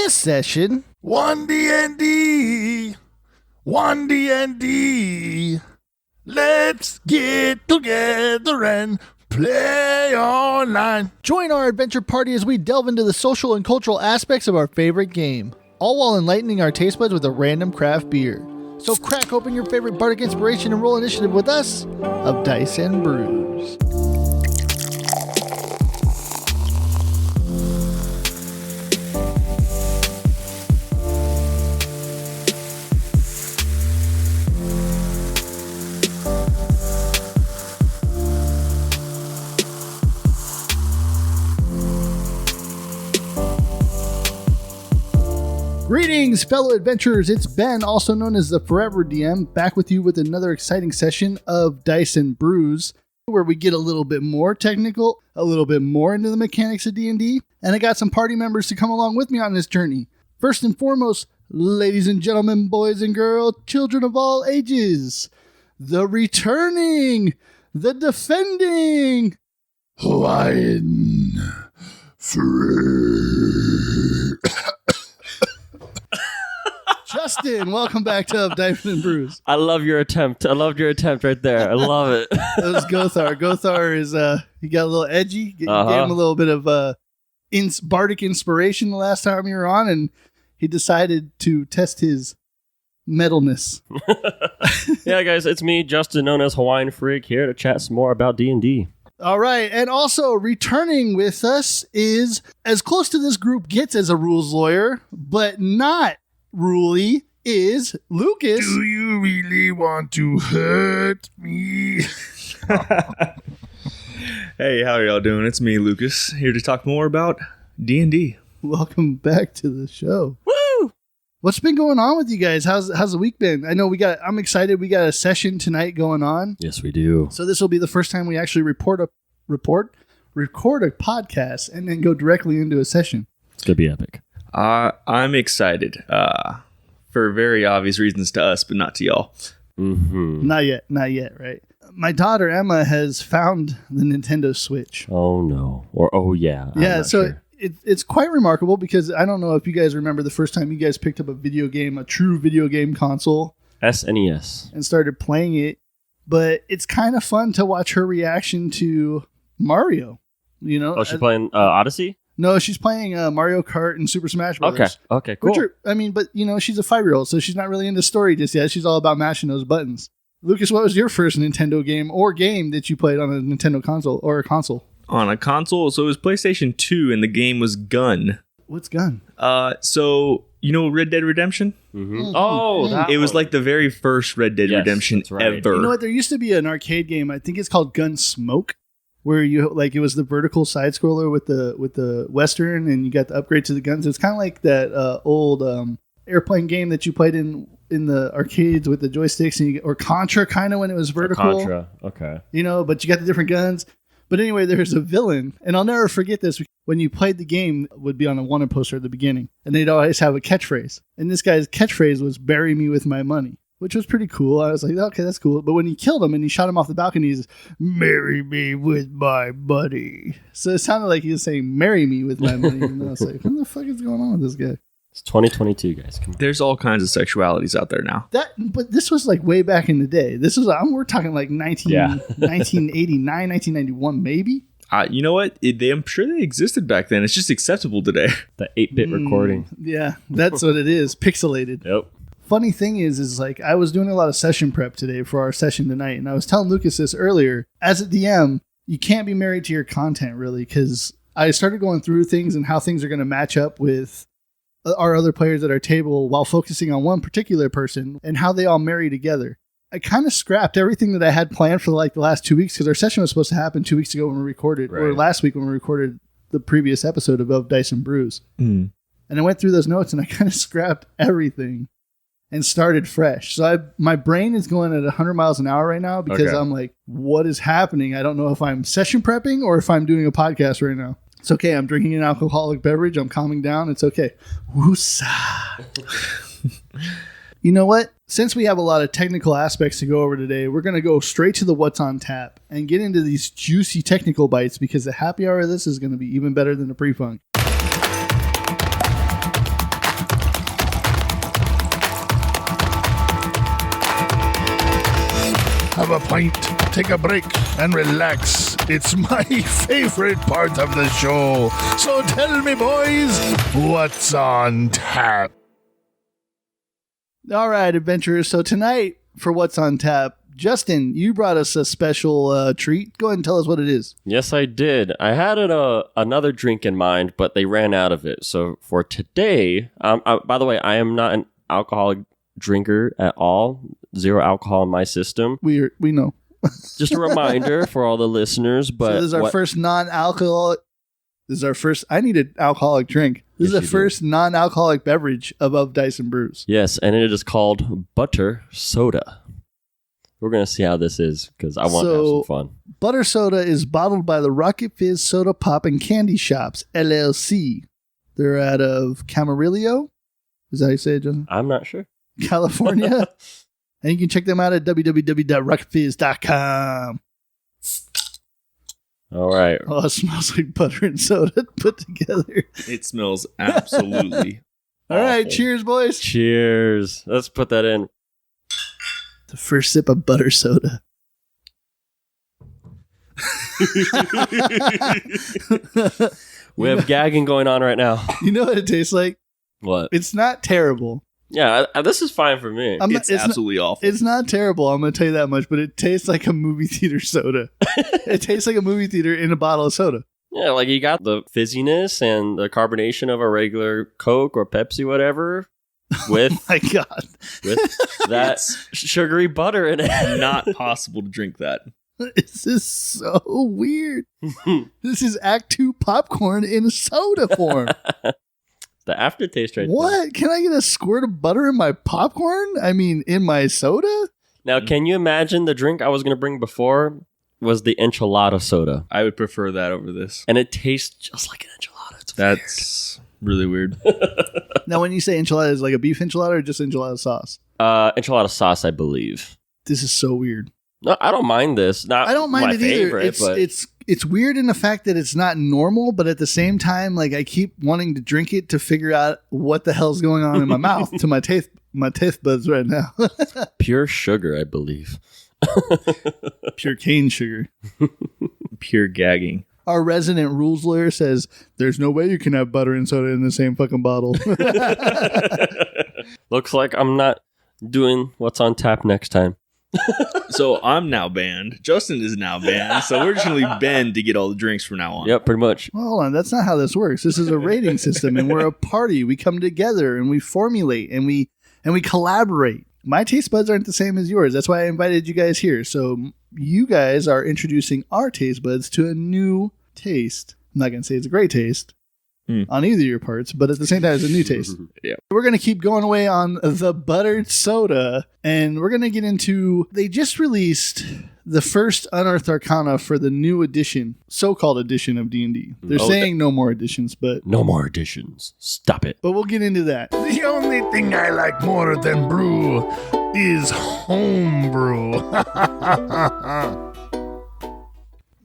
this session, One DnD, One DnD. Let's get together and play online. join our adventure party as we delve into the social and cultural aspects of our favorite game, all while enlightening our taste buds with a random craft beer. So crack open your favorite bardic inspiration and roll initiative with us of Dice and Brews. Greetings, fellow adventurers. It's Ben, also known as the Forever DM, back with you with another exciting session of Dice and Brews, where we get a little bit more technical, a little bit more into the mechanics of D&D, and I got some party members to come along with me on this journey. First and foremost, ladies and gentlemen, boys and girls, children of all ages, the returning, the defending, Hawaiian free. Justin. Welcome back to Dice and Brews. I love your attempt. I loved your attempt right there. I love it. That was Gothar. Gothar is, he got a little edgy. Gave him a little bit of bardic inspiration the last time you were on, and he decided to test his metalness. Yeah, guys, it's me, Justin, known as Hawaiian Freak, here to chat some more about D&D. All right, and also returning with us is as close to this group gets as a rules lawyer, but not Ruly, is Lucas. Do you really want to hurt me? Hey, how are y'all doing? It's me, Lucas, here to talk more about D&D. Welcome back to the show. Woo! What's been going on with you guys? How's the week been? I know I'm excited. We got a session tonight going on. Yes, we do. So this will be the first time we actually record a podcast and then go directly into a session. It's going to be epic. I'm excited for very obvious reasons to us, but not to y'all. Mm-hmm. Not yet, right? My daughter Emma has found the Nintendo Switch. Oh, no. Or, oh, yeah. Yeah, so it's quite remarkable because I don't know if you guys remember the first time you guys picked up a true video game console. SNES. And started playing it. But it's kind of fun to watch her reaction to Mario. You know? Oh, she's playing Odyssey? No, she's playing Mario Kart and Super Smash Bros. Okay, cool. But she's a 5-year-old, so she's not really into story just yet. She's all about mashing those buttons. Lucas, what was your first Nintendo game or game that you played on a Nintendo console or a console? On a console, so it was PlayStation 2, and the game was Gun. What's Gun? So, you know Red Dead Redemption? Mm-hmm. Oh, that it was like the very first Red Dead Redemption ever. You know what? There used to be an arcade game. I think it's called Gunsmoke, where you it was the vertical side scroller with the Western, and you got the upgrade to the guns. It's kind of like that old airplane game that you played in the arcades with the joysticks, or Contra, kind of when it was vertical. Contra, okay. But you got the different guns. But anyway, there's a villain, and I'll never forget this. When you played the game, it would be on a wanted poster at the beginning, and they'd always have a catchphrase. And this guy's catchphrase was "Bury me with my money," which was pretty cool. I was like, okay, that's cool. But when he killed him and he shot him off the balcony, he's "Marry me with my money." So it sounded like he was saying "Marry me with my money." And I was like, what the fuck is going on with this guy? It's 2022, guys. Come on. There's all kinds of sexualities out there now. But this was like way back in the day. We're talking like 1989, 1991, maybe. You know what? I'm sure they existed back then. It's just acceptable today. The 8-bit recording. Yeah, that's what it is. Pixelated. Yep. Funny thing is like I was doing a lot of session prep today for our session tonight, and I was telling Lucas this earlier. As a DM, you can't be married to your content, really, because I started going through things and how things are going to match up with our other players at our table while focusing on one particular person and how they all marry together. I kind of scrapped everything that I had planned for like the last 2 weeks, because our session was supposed to happen 2 weeks ago when we recorded, or last week when we recorded the previous episode of Dice and Brews. Mm. And I went through those notes and I kind of scrapped everything and started fresh. So my brain is going at 100 miles an hour right now because I'm like, what is happening? I don't know if I'm session prepping or if I'm doing a podcast right now. It's okay. I'm drinking an alcoholic beverage. I'm calming down. It's okay. Woosah. You know what? Since we have a lot of technical aspects to go over today, we're going to go straight to the what's on tap and get into these juicy technical bites, because the happy hour of this is going to be even better than the pre-funk. have a pint, take a break, and relax. It's my favorite part of the show. So tell me, boys, what's on tap? All right, adventurers. So tonight, for What's on Tap, Justin, you brought us a special treat. Go ahead and tell us what it is. Yes, I did. I had another drink in mind, but they ran out of it. So for today, by the way, I am not an alcoholic drinker at all. 0 alcohol in my system. We know. Just a reminder for all the listeners. But so this is our first non-alcoholic. This is our first. I need an alcoholic drink. This is the first non-alcoholic beverage above Dice and Brews. Yes, and it is called butter soda. We're going to see how this is because I want to have some fun. Butter soda is bottled by the Rocket Fizz Soda Pop and Candy Shops, LLC. They're out of Camarillo. Is that how you say it, Justin? I'm not sure. California. And you can check them out at www.rocketfizz.com. All right. Oh, it smells like butter and soda put together. It smells absolutely All right, awful. cheers, boys. Cheers. Let's put that in. The first sip of butter soda. We have gagging going on right now. You know what it tastes like? What? It's not terrible. Yeah, this is fine for me. It's absolutely awful. It's not terrible, I'm going to tell you that much, but it tastes like a movie theater soda. It tastes like a movie theater in a bottle of soda. Yeah, like you got the fizziness and the carbonation of a regular Coke or Pepsi, whatever, with Oh my God. with that sugary butter in it. Not possible to drink that. This is so weird. This is Act 2 popcorn in soda form. The aftertaste right What? Can I get a squirt of butter in my popcorn? I mean, in my soda? there. Now, can you imagine the drink I was going to bring before was the enchilada soda? I would prefer that over this. And it tastes just like an enchilada. It's That's really weird. Now, when you say enchilada, is it like a beef enchilada or just enchilada sauce? enchilada sauce, I believe. This is so weird. No, I don't mind this. Not I don't mind my it either. favorite, but It's weird in the fact that it's not normal, but at the same time, like I keep wanting to drink it to figure out what the hell's going on in my mouth to my taste buds right now. pure sugar, I believe. Pure cane sugar. Pure gagging. Our resident rules lawyer says there's no way you can have butter and soda in the same fucking bottle. Looks like I'm not doing what's on tap next time. So I'm now banned. Justin is now banned. So we're just going to leave Ben to get all the drinks from now on. Yep, pretty much. Well, hold on, that's not how this works. This is a rating system, and we're a party. We come together and we formulate and we collaborate. My taste buds aren't the same as yours. That's why I invited you guys here. So you guys are introducing our taste buds to a new taste. I'm not going to say it's a great taste on either of your parts, but at the same time, it's a new taste. Yeah. We're going to keep going away on the buttered soda, and we're going to get into... They just released the first Unearthed Arcana for the new edition, so-called edition of D&D. They're saying no more editions, but... No more additions. Stop it. But we'll get into that. The only thing I like more than brew is homebrew.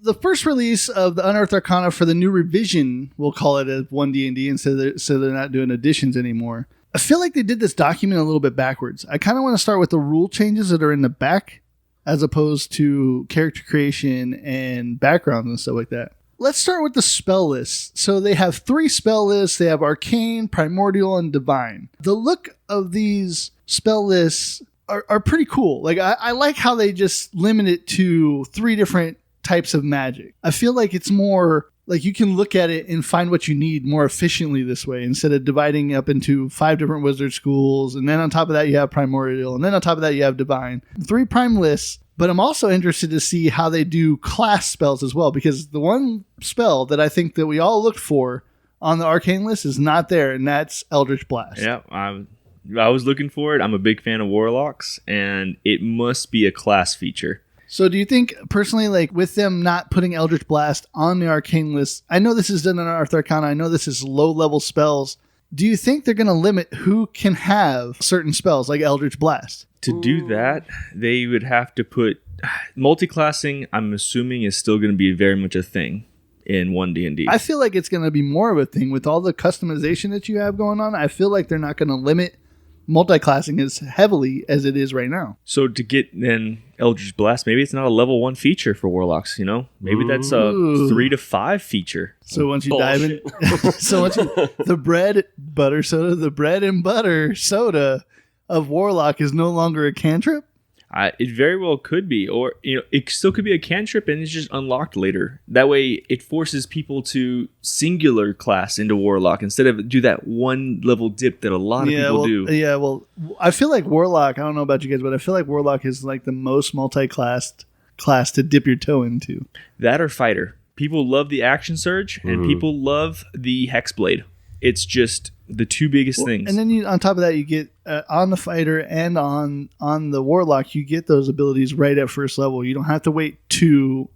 The first release of the Unearthed Arcana for the new revision, we'll call it as One DnD, so they're not doing editions anymore. I feel like they did this document a little bit backwards. I kind of want to start with the rule changes that are in the back, as opposed to character creation and backgrounds and stuff like that. Let's start with the spell list. So they have 3 spell lists. They have Arcane, Primordial, and Divine. The look of these spell lists are pretty cool. Like I like how they just limit it to 3 different types of magic. I feel like it's more like you can look at it and find what you need more efficiently this way instead of dividing up into 5 different wizard schools, and then on top of that you have Primordial, and then on top of that you have Divine. 3 prime lists, but I'm also interested to see how they do class spells as well, because the one spell that I think that we all looked for on the Arcane list is not there, and that's Eldritch Blast. Yeah, I was looking for it. I'm a big fan of Warlocks, and it must be a class feature. So do you think, personally, like with them not putting Eldritch Blast on the Arcane list, I know this is done in Unearthed Arcana, I know this is low-level spells, do you think they're going to limit who can have certain spells like Eldritch Blast? To do that, they would have to put... Multiclassing, I'm assuming, is still going to be very much a thing in One DnD. I feel like it's going to be more of a thing with all the customization that you have going on. I feel like they're not going to limit multi-classing as heavily as it is right now. So to get then Eldritch Blast, maybe it's not a level 1 feature for warlocks. Maybe that's a 3 to 5 feature. So once you dive in, the bread and butter soda of warlock is no longer a cantrip. It very well could be, or it still could be a cantrip and it's just unlocked later. That way, it forces people to singular class into warlock instead of do that one level dip that a lot of people do. Yeah, well, I feel like warlock. I don't know about you guys, but I feel like warlock is like the most multi-classed class to dip your toe into. That or fighter. People love the action surge, and people love the hexblade. It's just the two biggest things. And then on top of that, you get on the fighter and on the warlock, you get those abilities right at first level. You don't have to wait so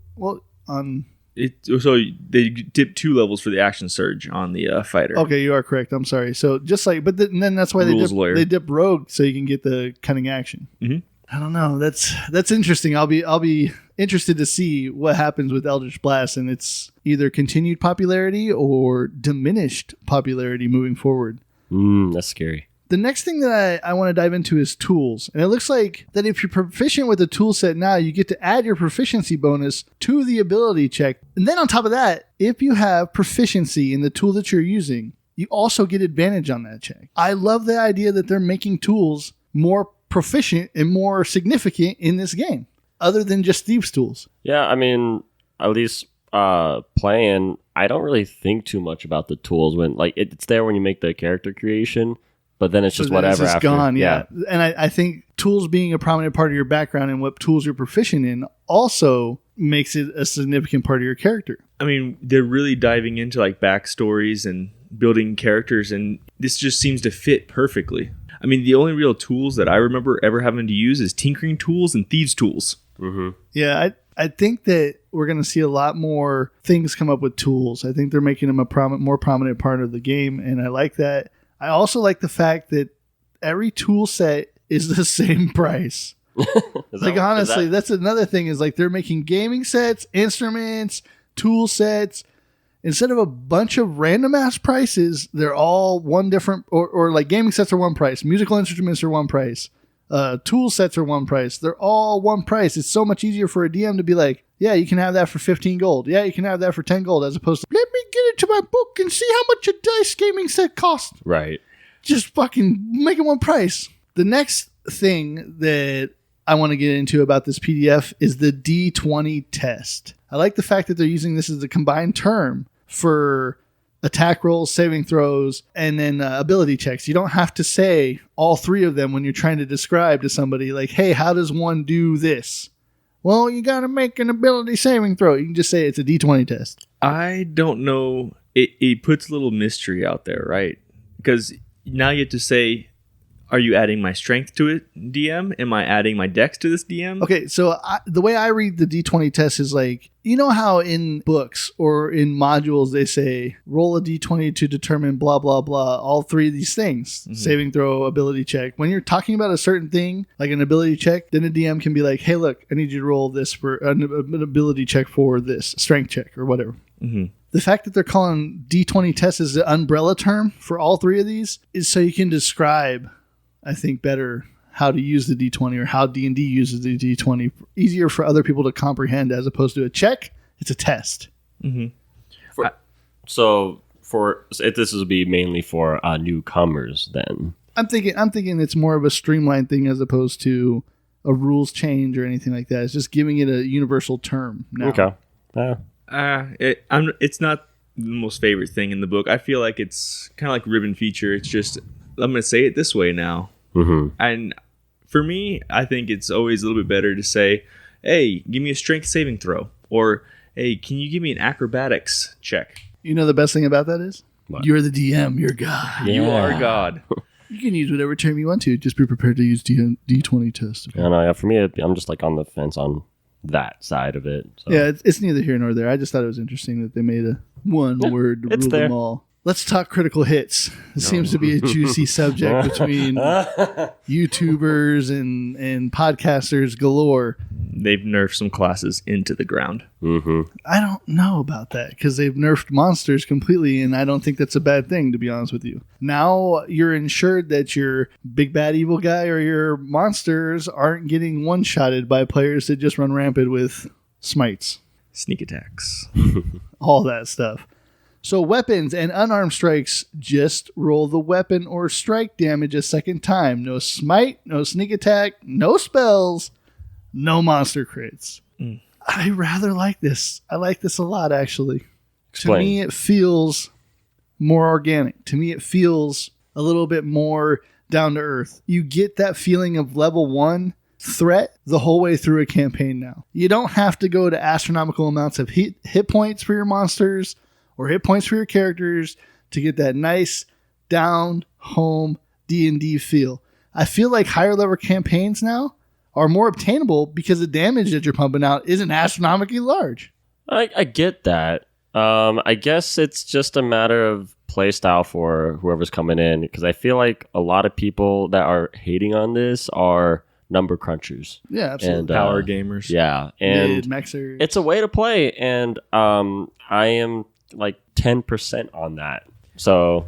they dip 2 levels for the action surge on the fighter. Okay, you are correct. I'm sorry. So just like, then that's why they dip rogue so you can get the cunning action. Mm-hmm. I don't know. That's interesting. I'll be interested to see what happens with Eldritch Blast and its either continued popularity or diminished popularity moving forward. That's scary. The next thing that I want to dive into is tools. And it looks like that if you're proficient with the tool set now, you get to add your proficiency bonus to the ability check. And then on top of that, if you have proficiency in the tool that you're using, you also get advantage on that check. I love the idea that they're making tools more proficient and more significant in this game, other than just thieves' tools. Yeah, I mean, at least playing, I don't really think too much about the tools when it's there when you make the character creation, but then it's just whatever. It's after. Gone, yeah. And I think tools being a prominent part of your background and what tools you're proficient in also makes it a significant part of your character. I mean, they're really diving into backstories and building characters, and this just seems to fit perfectly. I mean, the only real tools that I remember ever having to use is tinkering tools and thieves' tools. Mm-hmm. Yeah, I think that we're going to see a lot more things come up with tools. I think they're making them a more prominent part of the game, and I like that. I also like the fact that every tool set is the same price. Honestly, that's another thing is they're making gaming sets, instruments, tool sets. Instead of a bunch of random ass prices, they're all one different, or gaming sets are one price, musical instruments are one price, tool sets are one price. They're all one price. It's so much easier for a DM to be like, yeah, you can have that for 15 gold. Yeah, you can have that for 10 gold, as opposed to, let me get into my book and see how much a dice gaming set costs. Right. Just fucking make it one price. The next thing that I want to get into about this PDF is the D20 test. I like the fact that they're using this as a combined term for attack rolls, saving throws, and then ability checks. You don't have to say all 3 of them when you're trying to describe to somebody hey, how does one do this? Well, you got to make an ability saving throw. You can just say it's a D20 test. I don't know. It puts a little mystery out there, right? Because now you have to say, are you adding my strength to it, DM? Am I adding my dex to this DM? Okay, so the way I read the D20 test is you know how in books or in modules they say, roll a D20 to determine blah, blah, blah, all 3 of these things, saving throw, ability check. When you're talking about a certain thing, like an ability check, then a DM can be like, hey, look, I need you to roll this for an ability check for this, strength check or whatever. Mm-hmm. The fact that they're calling D20 test as the umbrella term for all 3 of these is so you can describe, I think, better how to use the D20 or how D&D uses the D20. Easier for other people to comprehend as opposed to a check. It's a test. Mm-hmm. This would be mainly for newcomers then. I'm thinking it's more of a streamlined thing as opposed to a rules change or anything like that. It's just giving it a universal term now. Okay. It's not the most favorite thing in the book. I feel like it's kind of like ribbon feature. It's just, I'm going to say it this way now. Mm-hmm. And for me, I think it's always a little bit better to say, hey, give me a strength saving throw. Or, hey, can you give me an acrobatics check? You know the best thing about that is? What? You're the DM. You're God. Yeah. You are God. You can use whatever term you want to. Just be prepared to use D20 test. Okay? I know. Yeah, for me, I'm just on the fence on that side of it. So. Yeah, it's neither here nor there. I just thought it was interesting that they made a one word to rule them all. Let's talk critical hits. It seems to be a juicy subject between YouTubers and podcasters galore. They've nerfed some classes into the ground. Mm-hmm. I don't know about that because they've nerfed monsters completely, and I don't think that's a bad thing, to be honest with you. Now you're ensured that your big bad evil guy or your monsters aren't getting one-shotted by players that just run rampant with smites. Sneak attacks. All that stuff. So weapons and unarmed strikes, just roll the weapon or strike damage a second time. No smite, no sneak attack, no spells, no monster crits. I rather like this. I like this a lot, actually. Explain. To me, it feels more organic. To me, it feels a little bit more down to earth. You get that feeling of level 1 threat the whole way through a campaign now. You don't have to go to astronomical amounts of hit points for your monsters or hit points for your characters to get that nice down home D&D feel. I feel like higher level campaigns now are more obtainable because the damage that you're pumping out isn't astronomically large. I get that. I guess it's just a matter of play style for whoever's coming in, because I feel like a lot of people that are hating on this are number crunchers. Yeah, absolutely. And, Power gamers. Yeah, and Mid-maxers. it's a way to play, and I am like 10% on that. So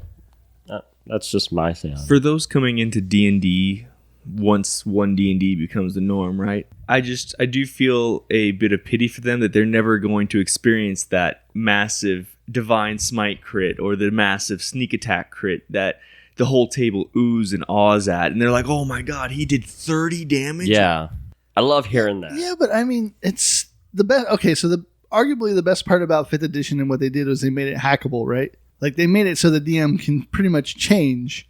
that's just my thing. For those coming into D&D, once One DnD becomes the norm, right? I do feel a bit of pity for them that they're never going to experience that massive divine smite crit or the massive sneak attack crit that the whole table oohs and ahs at, and they're like, "Oh my god, he did 30 damage." Yeah, I love hearing that. Yeah, but I mean, it's the best. Okay, so arguably the best part about 5th edition and what they did was they made it hackable, right? Like they made it so the DM can pretty much change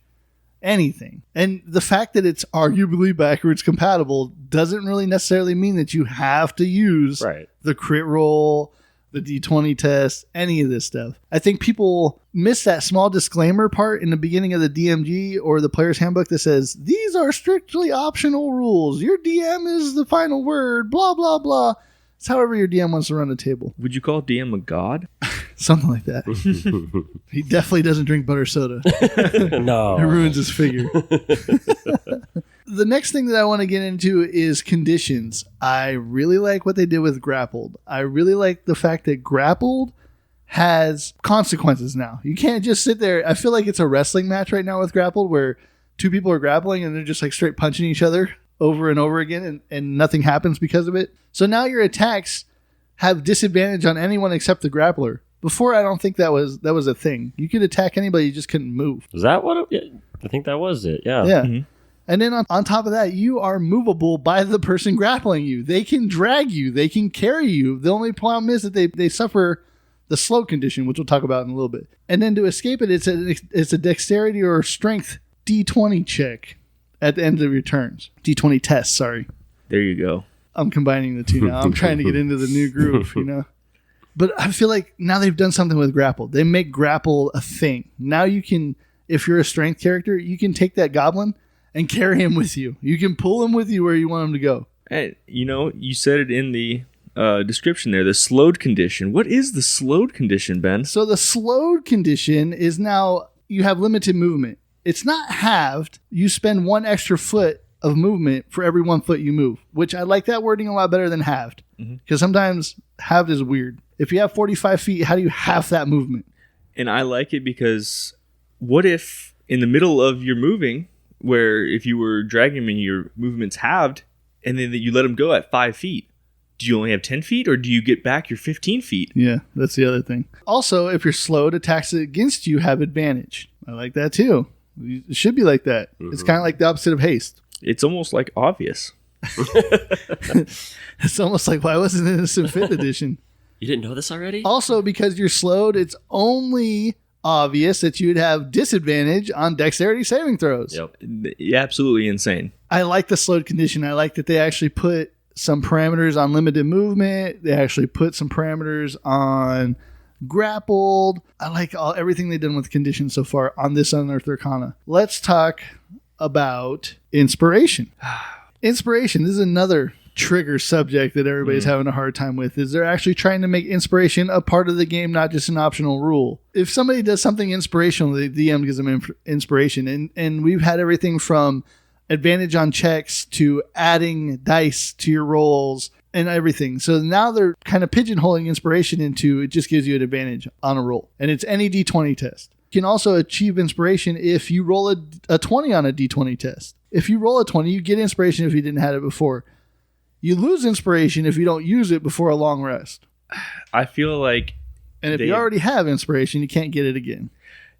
anything. And the fact that it's arguably backwards compatible doesn't really necessarily mean that you have to use the crit roll, the D20 test, any of this stuff. I think people miss that small disclaimer part in the beginning of the DMG or the player's handbook that says, these are strictly optional rules. Your DM is the final word, blah, blah, blah. It's however your DM wants to run the table. Would you call DM a god? Something like that. He definitely doesn't drink butter soda. No. It ruins his figure. The next thing that I want to get into is conditions. I really like what they did with Grappled. I really like the fact that Grappled has consequences now. You can't just sit there. I feel like it's a wrestling match right now with Grappled where two people are grappling and they're just like straight punching each other over and over again and nothing happens because of it. So now your attacks have disadvantage on anyone except the grappler. Before, I don't think that was a thing. You could attack anybody, you just couldn't move. Is that what I think that was it. Yeah. Yeah. Mm-hmm. And then on top of that, you are movable by the person grappling you. They can drag you. They can carry you. The only problem is that they suffer the slow condition, which we'll talk about in a little bit. And then to escape it, it's a dexterity or strength D20 check at the end of your turns. D20 test, sorry. There you go. I'm combining the two now. I'm trying to get into the new groove, you know? But I feel like now they've done something with Grapple. They make Grapple a thing. Now you can, if you're a strength character, you can take that goblin and carry him with you. You can pull him with you where you want him to go. And, you know, you said it in the description there, the slowed condition. What is the slowed condition, Ben? So the slowed condition is now you have limited movement. It's not halved. You spend 1 extra foot of movement for every 1 foot you move, which I like that wording a lot better than halved. Because sometimes halved is weird. If you have 45 feet, how do you half that movement? And I like it because what if in the middle of your moving, where if you were dragging him and your movement's halved, and then you let him go at 5 feet, do you only have 10 feet or do you get back your 15 feet? Yeah, that's the other thing. Also, if you're slowed, attacks against you have advantage. I like that too. It should be like that. Mm-hmm. It's kind of like the opposite of haste. It's almost like obvious. It's almost like, why wasn't this in 5th edition? You didn't know this already? Also, because you're slowed, it's only obvious that you'd have disadvantage on dexterity saving throws. Yep. Yeah, absolutely insane. I like the slowed condition. I like that they actually put some parameters on limited movement. They actually put some parameters on grappled. I like everything they've done with conditions so far on this Unearth Arcana. Let's talk about inspiration. Inspiration. This is another trigger subject that everybody's having a hard time with is they're actually trying to make inspiration a part of the game, not just an optional rule. If somebody does something inspirational, the DM gives them inspiration. And we've had everything from advantage on checks to adding dice to your rolls and everything. So now they're kind of pigeonholing inspiration into it just gives you an advantage on a roll. And it's any D20 test. You can also achieve inspiration if you roll a 20 on a D20 test. If you roll a 20, you get inspiration if you didn't have it before. You lose inspiration if you don't use it before a long rest. I feel like... And if you already have inspiration, you can't get it again.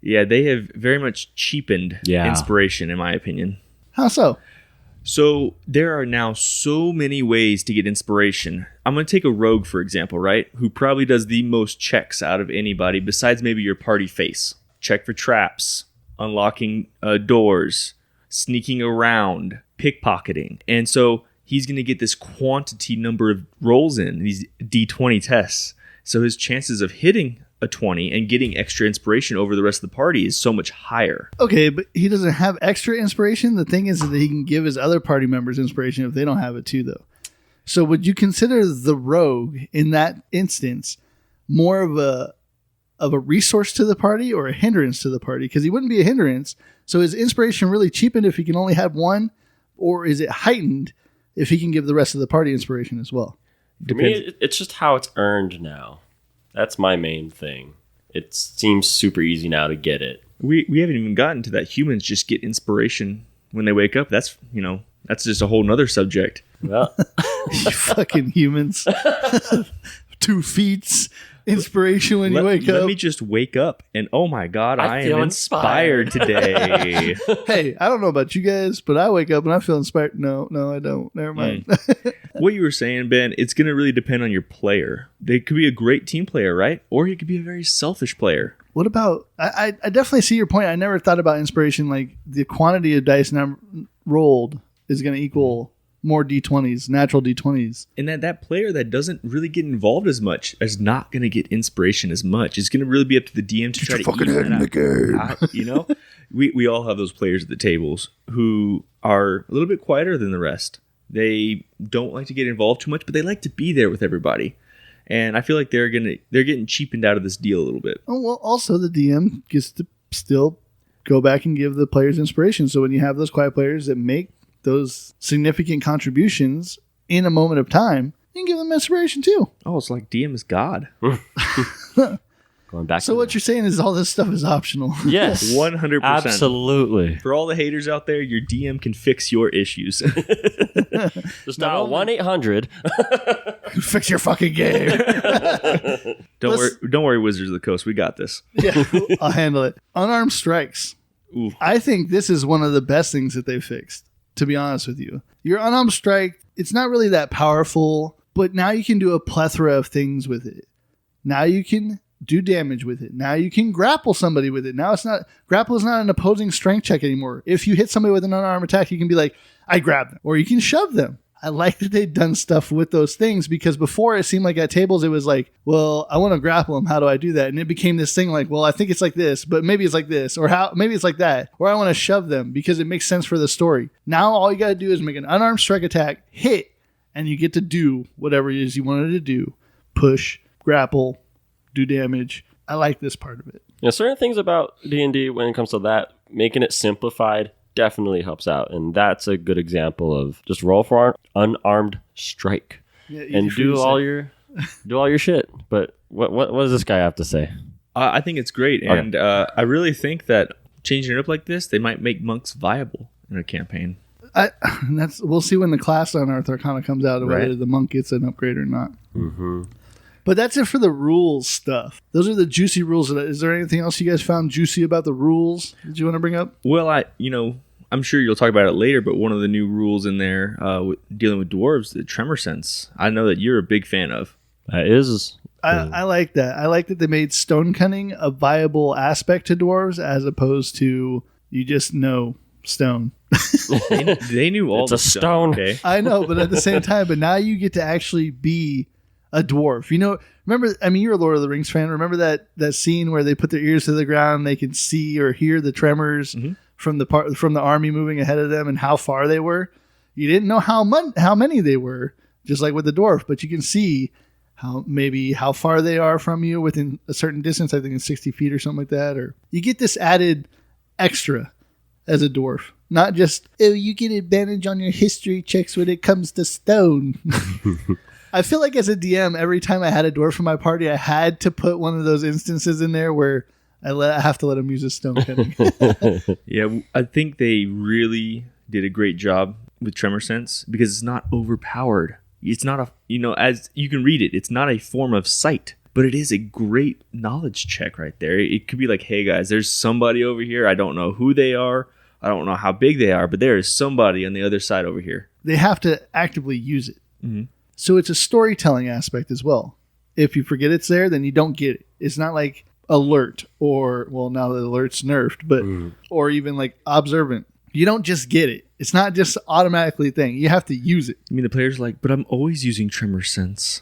Yeah, they have very much cheapened inspiration, in my opinion. How so? So there are now so many ways to get inspiration. I'm going to take a rogue, for example, right? Who probably does the most checks out of anybody besides maybe your party face. Check for traps, unlocking doors, sneaking around, pickpocketing. And so he's going to get this quantity number of rolls in, these D20 tests. So his chances of hitting a 20 and getting extra inspiration over the rest of the party is so much higher. Okay, but he doesn't have extra inspiration. The thing is that he can give his other party members inspiration if they don't have it too, though. So would you consider the rogue in that instance more of a resource to the party or a hindrance to the party? Because he wouldn't be a hindrance. So is inspiration really cheapened if he can only have one? Or is it heightened if he can give the rest of the party inspiration as well? To me, it's just how it's earned now. That's my main thing. It seems super easy now to get it. We haven't even gotten to that. Humans just get inspiration when they wake up. That's just a whole nother subject. Well, You fucking humans. 2 feet inspiration when you wake up. Let me just wake up and oh my God, I feel am inspired today. Hey, I don't know about you guys, but I wake up and I feel inspired. No, I don't. Never mind. What you were saying, Ben, it's going to really depend on your player. They could be a great team player, right? Or he could be a very selfish player. What about, I definitely see your point. I never thought about inspiration. Like the quantity of dice rolled is going to equal more D20s, natural D20s. And that player that doesn't really get involved as much is not going to get inspiration as much. It's going to really be up to the DM to try to fucking head in the game. You know, we all have those players at the tables who are a little bit quieter than the rest. They don't like to get involved too much, but they like to be there with everybody. And I feel like they're getting cheapened out of this deal a little bit. Oh, well, also the DM gets to still go back and give the players inspiration. So when you have those quiet players that make those significant contributions in a moment of time, you can give them inspiration too. Oh, it's like DM is God. going back. So what you're saying is all this stuff is optional. Yes, 100%. absolutely. For all the haters out there, your DM can fix your issues. Just dial 1-800. Fix your fucking game. Don't worry, Wizards of the Coast. We got this. Yeah, I'll handle it. Unarmed strikes. Ooh. I think this is one of the best things that they've fixed, to be honest with you. Your unarmed strike, it's not really that powerful, but now you can do a plethora of things with it. Now you can do damage with it. Now you can grapple somebody with it. Now grapple is not an opposing strength check anymore. If you hit somebody with an unarmed attack, you can be like, I grab them. Or you can shove them. I like that they've done stuff with those things, because before it seemed like at tables it was like, well, I want to grapple them. How do I do that? And it became this thing like, well, I think it's like this, but maybe it's like this, or maybe it's like that, or I want to shove them because it makes sense for the story. Now all you got to do is make an unarmed strike attack, hit, and you get to do whatever it is you wanted to do. Push, grapple, do damage. I like this part of it. Certain things about D&D when it comes to that, making it simplified, definitely helps out, and that's a good example of just roll for unarmed strike and do all your shit. But what does this guy have to say? I think it's great, and I really think that changing it up like this, they might make monks viable in a campaign. We'll see when the class on Unearth Arcana comes out, whether the monk gets an upgrade or not. Mm-hmm. But that's it for the rules stuff. Those are the juicy rules. Is there anything else you guys found juicy about the rules that you want to bring up? Well, I'm sure you'll talk about it later, but one of the new rules in there dealing with dwarves, the tremor sense, I know that you're a big fan of. That is. I like that. I like that they made stone cunning a viable aspect to dwarves as opposed to you just know stone. They knew all it's the a stone. Okay? I know, but at the same time, but now you get to actually be a dwarf. Remember, you're a Lord of the Rings fan. Remember that scene where they put their ears to the ground, they can see or hear the tremors from the army moving ahead of them and how far they were? You didn't know how many they were, just like with the dwarf, but you can see how far they are from you within a certain distance. I think it's 60 feet or something like that. Or you get this added extra as a dwarf. Not just, oh, you get advantage on your history checks when it comes to stone. I feel like as a DM, every time I had a dwarf in my party, I had to put one of those instances in there where I have to let him use his stone cutting. Yeah, I think they really did a great job with Tremor Sense because it's not overpowered. It's not as you can read it, it's not a form of sight, but it is a great knowledge check right there. It could be like, hey guys, there's somebody over here. I don't know who they are. I don't know how big they are, but there is somebody on the other side over here. They have to actively use it. Mm-hmm. So it's a storytelling aspect as well. If you forget it's there, then you don't get it. It's not like alert or, well, now the alert's nerfed, but or even like observant. You don't just get it. It's not just automatically a thing. You have to use it. I mean, the player's like, but I'm always using Tremor Sense.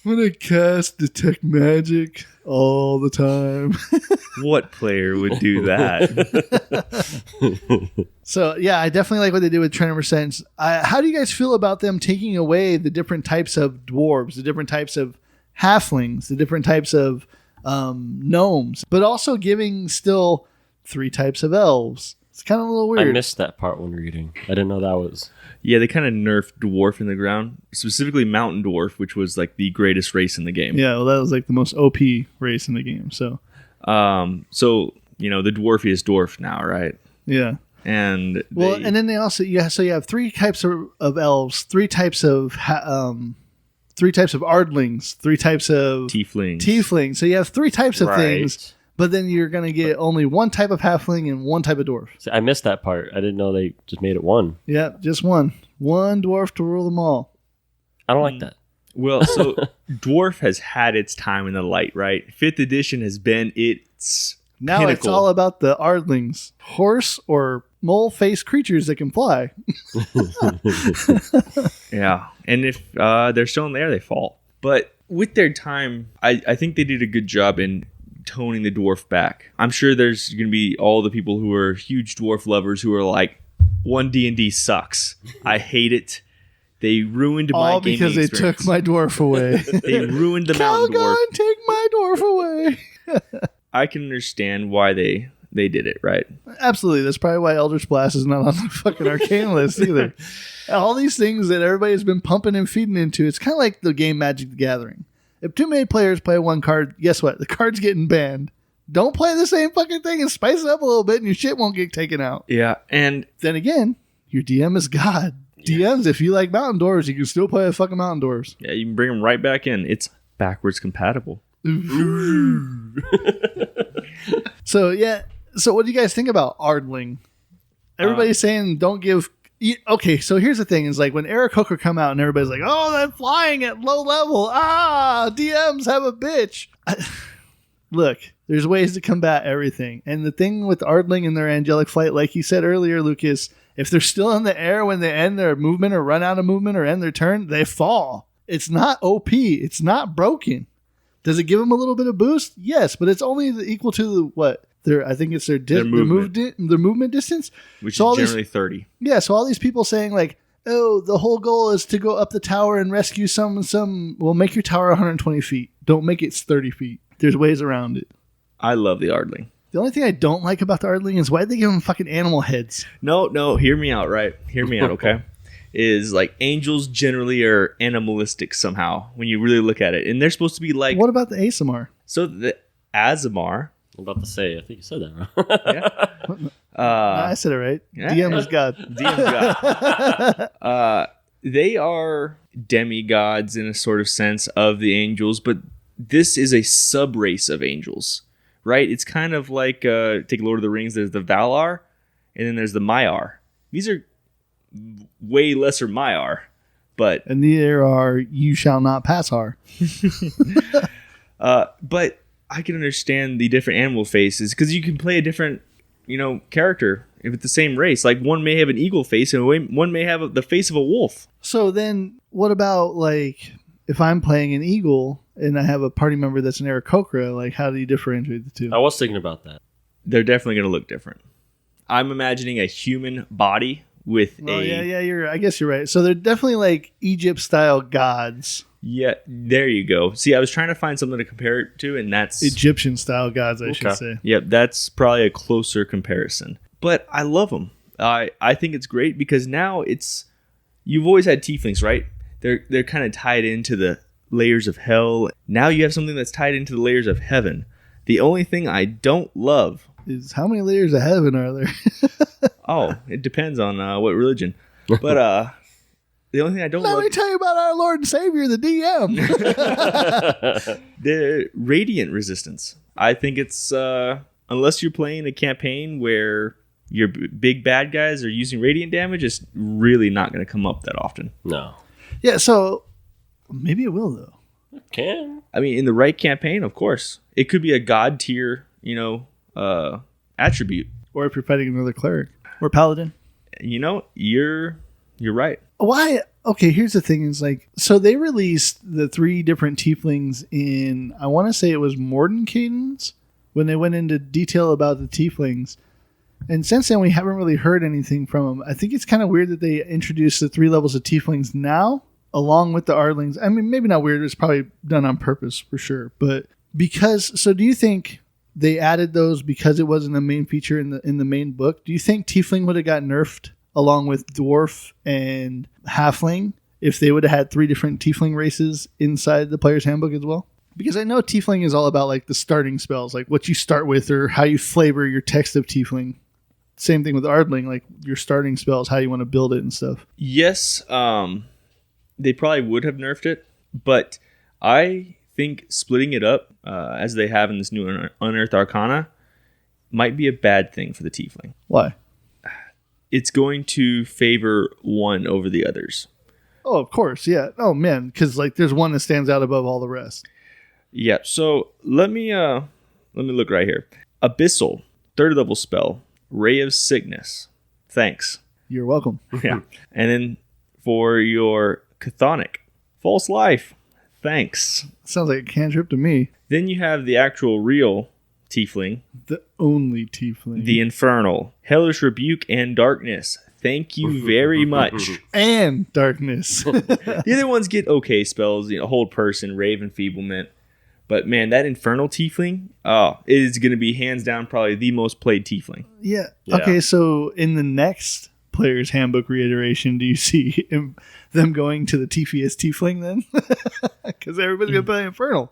I'm going to cast Detect Magic all the time. What player would do that? So, yeah, I definitely like what they did with Tremor Sense. How do you guys feel about them taking away the different types of dwarves, the different types of halflings, the different types of gnomes, but also giving still 3 types of elves? It's kind of a little weird. I missed that part when reading. I didn't know that was... Yeah, they kind of nerfed dwarf in the ground, specifically mountain dwarf, which was like the greatest race in the game. Yeah, well, that was like the most OP race in the game. So, the dwarfiest dwarf now, right? Yeah. And and then they also you have 3 types of elves, 3 types of 3 types of ardlings, 3 types of tieflings. So you have 3 types of things. But then you're going to get only 1 type of halfling and 1 type of dwarf. See, I missed that part. I didn't know they just made it 1. Yeah, just 1. 1 dwarf to rule them all. I don't like that. Well, so dwarf has had its time in the light, right? 5th edition has been its now pinnacle. It's all about the ardlings. Horse or mole-faced creatures that can fly. Yeah, and if they're still in the air, they fall. But with their time, I think they did a good job in toning the dwarf back. I'm sure there's going to be all the people who are huge dwarf lovers who are like, One DnD sucks. I hate it. They ruined my gaming because they experience. took my dwarf away. They ruined the mountain dwarf. Calgon, take my dwarf away. I can understand why they did it, right? Absolutely. That's probably why Eldritch Blast is not on the fucking Arcana list either. All these things that everybody's been pumping and feeding into, it's kind of like the game Magic the Gathering. If too many players play one card, guess what? The card's getting banned. Don't play the same fucking thing and spice it up a little bit and your shit won't get taken out. Yeah, and then again, your DM is God. Yeah. DMs, if you like mountain dwarves, you can still play a fucking mountain dwarves. Yeah, you can bring them right back in. It's backwards compatible. So what do you guys think about Ardling? Everybody's saying don't give... Okay, so here's the thing. Is like when Eric Hooker come out and everybody's like, oh, they're flying at low level. DMs have a bitch. Look, there's ways to combat everything. And the thing with Ardling and their angelic flight, like you said earlier, Lucas, if they're still in the air when they end their movement or run out of movement or end their turn, they fall. It's not OP. It's not broken. Does it give them a little bit of boost? Yes, but it's only equal to what? I think it's their movement distance, which is generally 30. Yeah, so all these people saying like, "Oh, the whole goal is to go up the tower and rescue some." Well, make your tower 120 feet. Don't make it 30 feet. There's ways around it. I love the Ardling. The only thing I don't like about the Ardling is why they give them fucking animal heads. No, hear me out, right? Hear me out, okay? Is like angels generally are animalistic somehow when you really look at it, and they're supposed to be like. What about the Aasimar? So the Aasimar. I'm about to say, I think you said that wrong. I said it right. Yeah, DM is God. DM is God. They are demigods in a sort of sense of the angels, but this is a sub-race of angels, right? It's kind of like, take Lord of the Rings, there's the Valar, and then there's the Maiar. These are way lesser Maiar, but... And there are you shall not pass har. But I can understand the different animal faces because you can play a different, character with the same race. Like one may have an eagle face and one may have the face of a wolf. So then what about like if I'm playing an eagle and I have a party member that's an Aarakocra, like how do you differentiate the two? I was thinking about that. They're definitely going to look different. I'm imagining a human body with Oh yeah. I guess you're right. So they're definitely like Egypt style gods, Yeah, there you go. See, I was trying to find something to compare it to, and that's Egyptian style gods, I should say. Yep, that's probably a closer comparison. But I love them. I think it's great because now you've always had tieflings, right? They're kind of tied into the layers of hell. Now you have something that's tied into the layers of heaven. The only thing I don't love Is how many layers of heaven are there? it depends on what religion. But the only thing I don't Let love me tell you about our Lord and Savior, the DM. the radiant resistance. I think it's unless you're playing a campaign where your big bad guys are using radiant damage, it's really not going to come up that often. No. Yeah, so maybe it will though. Can. I mean, in the right campaign, of course, it could be a god tier, attribute. Or if you're fighting another cleric or paladin. You're right. Why? Okay, here's the thing: is like, so they released the 3 different tieflings in, I want to say it was Mordenkainen's, when they went into detail about the tieflings. And since then, we haven't really heard anything from them. I think it's kind of weird that they introduced the 3 levels of tieflings now, along with the Ardlings. I mean, maybe not weird. It's probably done on purpose for sure. But so do you think they added those because it wasn't a main feature in the main book? Do you think tiefling would have got nerfed along with dwarf and halfling if they would have had 3 different tiefling races inside the player's handbook as well? Because I know tiefling is all about like the starting spells, like what you start with or how you flavor your text of tiefling. Same thing with Ardling, like your starting spells, how you want to build it and stuff. Yes, they probably would have nerfed it, but I think splitting it up, as they have in this new Unearth Arcana, might be a bad thing for the tiefling. Why? It's going to favor one over the others. Oh, of course, yeah. Oh man, because like there's one that stands out above all the rest. Yeah. So let me look right here. Abyssal, 3rd level spell, Ray of Sickness. Thanks. You're welcome. Yeah. And then for your Chthonic, False Life. Thanks. Sounds like a cantrip to me. Then you have the actual real tiefling. The only tiefling. The Infernal, Hellish Rebuke and Darkness. Thank you very much. And Darkness. The other ones get okay spells, Hold Person, Rave Enfeeblement. But man, that Infernal tiefling, it is going to be hands down probably the most played tiefling. Yeah. Okay, so in the next player's handbook reiteration, do you see them going to the TFS tiefling then? Because everybody's going to play Infernal.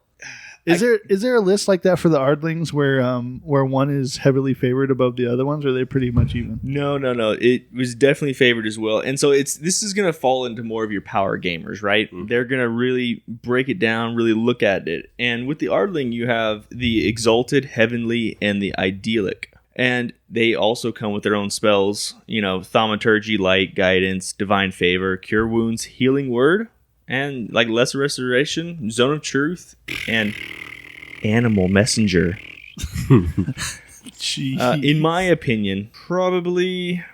Is there a list like that for the Ardlings where one is heavily favored above the other ones, or are they pretty much even? No. It was definitely favored as well. And so this is going to fall into more of your power gamers, right? Mm-hmm. They're going to really break it down, really look at it. And with the Ardling, you have the Exalted, Heavenly, and the Idyllic. And they also come with their own spells, Thaumaturgy, Light, Guidance, Divine Favor, Cure Wounds, Healing Word, and like Lesser Restoration, Zone of Truth, and Animal Messenger. In my opinion, probably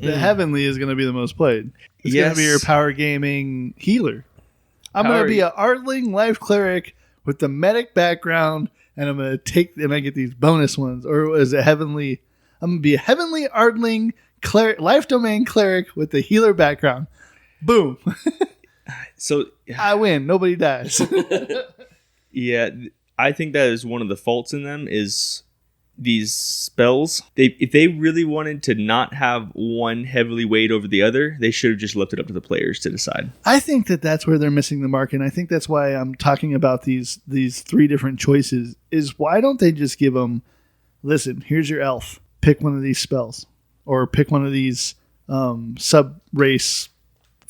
the Heavenly is going to be the most played. It's going to be your power gaming healer. I'm going to be an Ardling Life Cleric with the medic background, and I'm going to get these bonus ones. Or is it Heavenly? I'm going to be a Heavenly Ardling Cleric, Life Domain Cleric with the healer background. Boom. So I win. Nobody dies. Yeah, I think that is one of the faults in them is these spells. If they really wanted to not have one heavily weighed over the other, they should have just left it up to the players to decide. I think that's where they're missing the mark, and I think that's why I'm talking about these 3 different choices. Is why don't they just give them, listen, here's your elf. Pick one of these spells, or pick one of these sub-race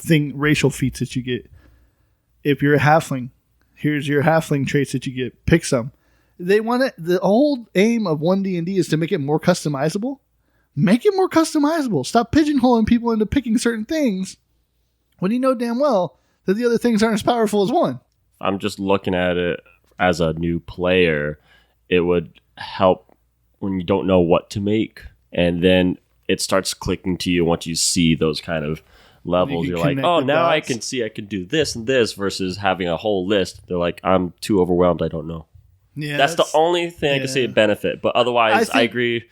racial feats that you get. If you're a halfling, here's your halfling traits that you get. Pick some. They want it. The whole aim of One DnD is to make it more customizable. Make it more customizable. Stop pigeonholing people into picking certain things when you know damn well that the other things aren't as powerful as one. I'm just looking at it as a new player. It would help when you don't know what to make, and then it starts clicking to you once you see those kind of levels. You're like, oh, now I can see I can do this and this, versus having a whole list. They're like, I'm too overwhelmed. I don't know. Yeah, that's the only thing I can say benefit. But otherwise, I agree.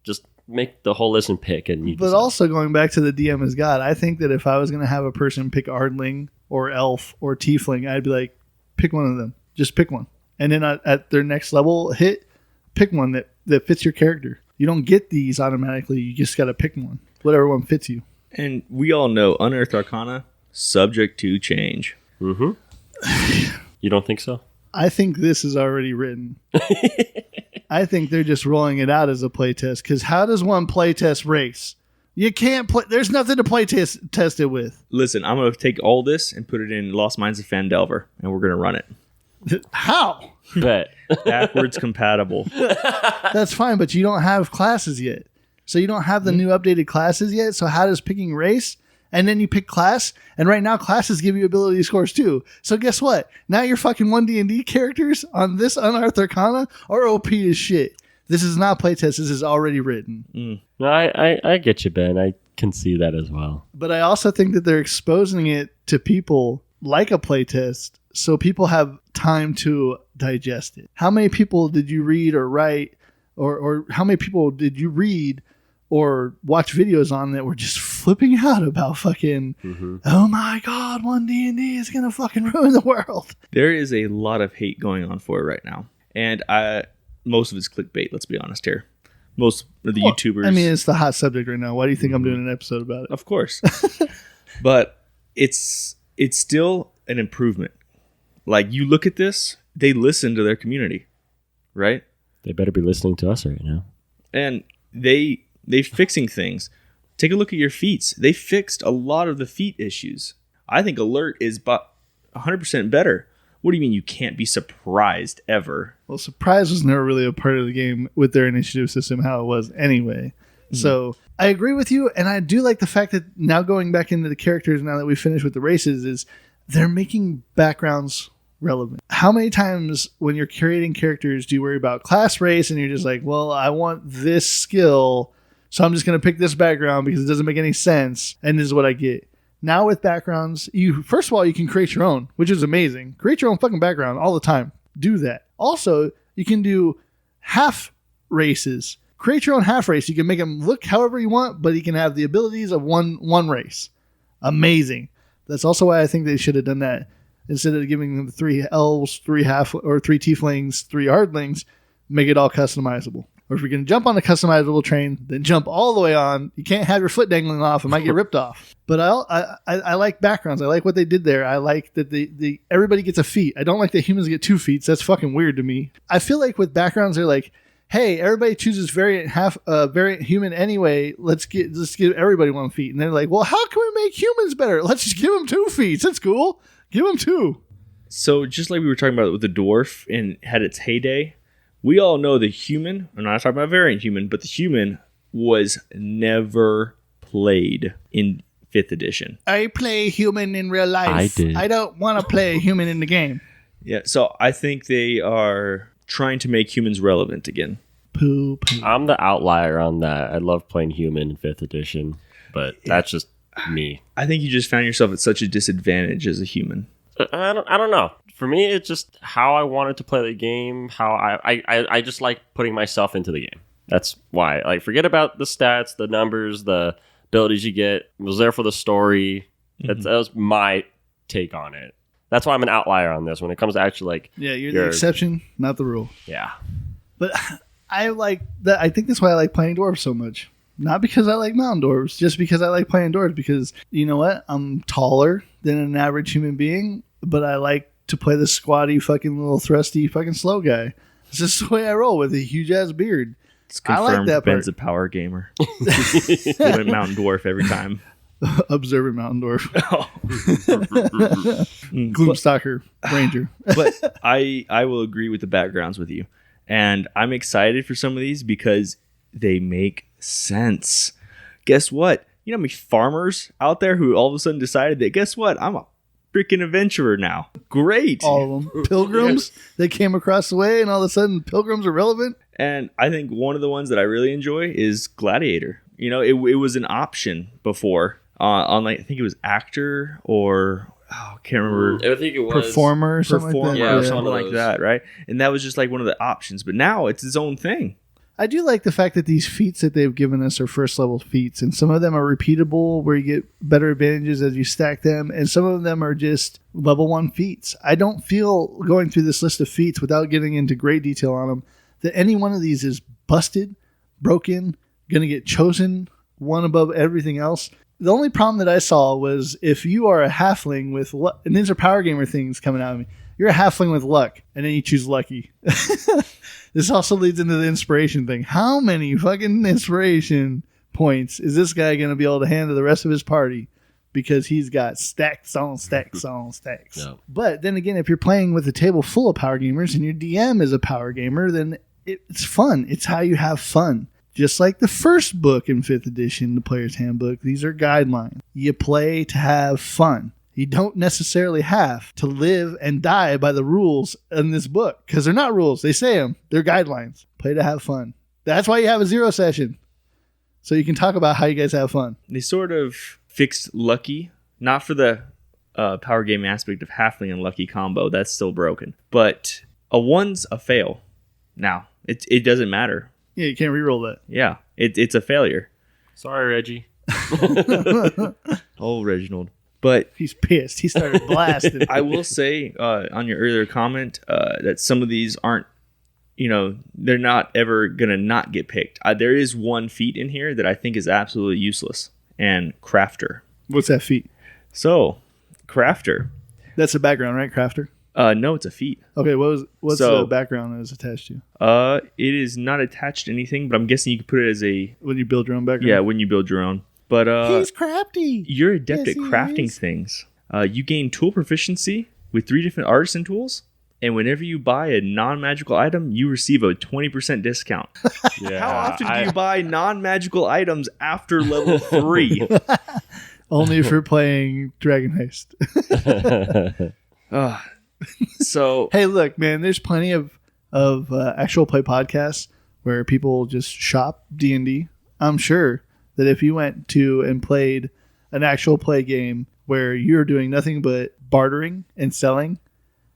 Just make the whole list and pick. And you But decide. also going back to the DM as God, I think that if I was going to have a person pick Ardling or Elf or Tiefling, I'd be like, pick one of them. Just pick one. And then at their next level hit, pick one that fits your character. You don't get these automatically. You just got to pick one. Whatever one fits you. And we all know Unearth Arcana, subject to change. Mm-hmm. You don't think so? I think this is already written. I think they're just rolling it out as a playtest. Because how does one playtest race? You can't play. There's nothing to play test it with. Listen, I'm going to take all this and put it in Lost Minds of Phandelver, and we're going to run it. How? Bet. Backwards compatible. That's fine, but you don't have classes yet. So you don't have the new updated classes yet. So how does picking race? And then you pick class, and right now classes give you ability scores too. So guess what? Now your fucking 1D&D characters on this Unearth Arcana are OP as shit. This is not playtest. This is already written. No, I get you, Ben. I can see that as well. But I also think that they're exposing it to people like a playtest, so people have time to digest it. How many people did you read or write, or how many people did you read or watch videos on that were just flipping out about fucking, oh my God, 1D&D is going to fucking ruin the world. There is a lot of hate going on for it right now. And most of it's clickbait, let's be honest here. Most of the YouTubers. I mean, it's the hot subject right now. Why do you think I'm doing an episode about it? Of course. But it's still an improvement. Like, you look at this, they listen to their community, right? They better be listening to us right now. And they fixing things. Take a look at your feats. They fixed a lot of the feat issues. I think alert is about 100% better. What do you mean you can't be surprised ever? Well, surprise was never really a part of the game with their initiative system, how it was anyway. So I agree with you, and I do like the fact that now going back into the characters, now that we finished with the races, is they're making backgrounds relevant. How many times when you're creating characters do you worry about class, race, and you're just like, well, I want this skill, so I'm just going to pick this background because it doesn't make any sense, and this is what I get. Now with backgrounds, you first of all, you can create your own, which is amazing. Create your own fucking background all the time. Do that. Also, you can do half races. Create your own half race. You can make them look however you want, but you can have the abilities of one race. Amazing. That's also why I think they should have done that. Instead of giving them 3 elves, 3 half or 3 tieflings, 3 ardlings, make it all customizable. Or if you're going to jump on the customizable train, then jump all the way on. You can't have your foot dangling off. It might get ripped off. But I like backgrounds. I like what they did there. I like that everybody gets a feat. I don't like that humans get 2 feats. That's fucking weird to me. I feel like with backgrounds, they're like, hey, everybody chooses variant human anyway. Let's give everybody 1 feat. And they're like, well, how can we make humans better? Let's just give them 2 feats. That's cool. Give them 2. So just like we were talking about with the dwarf and had its heyday, we all know the human, I'm not talking about variant human, but the human was never played in 5th edition. I play human in real life. I did. I don't want to play a human in the game. Yeah, so I think they are trying to make humans relevant again. Poo. I'm the outlier on that. I love playing human in 5th edition, but that's just me. I think you just found yourself at such a disadvantage as a human. I don't know. For me, it's just how I wanted to play the game. How I just like putting myself into the game. That's why. Like, forget about the stats, the numbers, the abilities you get. I was there for the story. That was my take on it. That's why I'm an outlier on this when it comes to actually like. Yeah, you're the exception, not the rule. Yeah. But I like that. I think that's why I like playing dwarves so much. Not because I like mountain dwarves, just because I like playing dwarves. Because you know what? I'm taller than an average human being, but I like to play the squatty, fucking little thrusty, fucking slow guy. It's just the way I roll with a huge ass beard. It's confirmed. I like that Ben's part. a power gamer. He went mountain dwarf every time. Observant mountain dwarf. Oh. Gloomstalker Ranger. But I will agree with the backgrounds with you. And I'm excited for some of these because they make sense. Guess what? You know how many farmers out there who all of a sudden decided that, guess what? I'm a freaking adventurer now. Great. All of them. Pilgrims. They came across the way and all of a sudden pilgrims are relevant. And I think one of the ones that I really enjoy is Gladiator. You know, it was an option before on like, I think it was actor or I can't remember. I think it was Performer or something like that. or Yeah, something one of like those. that, right? And that was just like one of the options. But now it's its own thing. I do like the fact that these feats that they've given us are first level feats, and some of them are repeatable where you get better advantages as you stack them, and some of them are just level 1 feats. I don't feel, going through this list of feats without getting into great detail on them, that any one of these is busted, broken, going to get chosen one above everything else. The only problem that I saw was if you are a halfling with luck, and these are power gamer things coming out of me, you're a halfling with luck, and then you choose lucky. This also leads into the inspiration thing. How many fucking inspiration points is this guy going to be able to hand to the rest of his party? Because he's got stacks on stacks on stacks. No. But then again, if you're playing with a table full of power gamers and your DM is a power gamer, then it's fun. It's how you have fun. Just like the first book in 5th edition, the Player's Handbook, these are guidelines. You play to have fun. You don't necessarily have to live and die by the rules in this book, because they're not rules. They say them. They're guidelines. Play to have fun. That's why you have a 0 session. So you can talk about how you guys have fun. They sort of fixed lucky, not for the power game aspect of halfling and lucky combo. That's still broken. But a 1's a fail. Now, it doesn't matter. Yeah, you can't reroll that. Yeah, it's a failure. Sorry, Reggie. Oh, Reginald. But he's pissed. He started blasting. I will say on your earlier comment that some of these aren't, they're not ever going to not get picked. There is one feat in here that I think is absolutely useless, and Crafter. What's that feat? So, Crafter. That's the background, right? Crafter? No, it's a feat. Okay, what's the background that is attached to? It is not attached to anything, but I'm guessing you could put it as a... When you build your own background? Yeah, when you build your own. But he's crafty. You're adept at crafting things. You gain tool proficiency with 3 different artisan tools, and whenever you buy a non-magical item, you receive a 20% discount. Yeah, how often do you buy non-magical items after level 3? Only if you're playing Dragon Heist. So hey, look, man, there's plenty of actual play podcasts where people just shop D&D. I'm sure that if you went to and played an actual play game where you're doing nothing but bartering and selling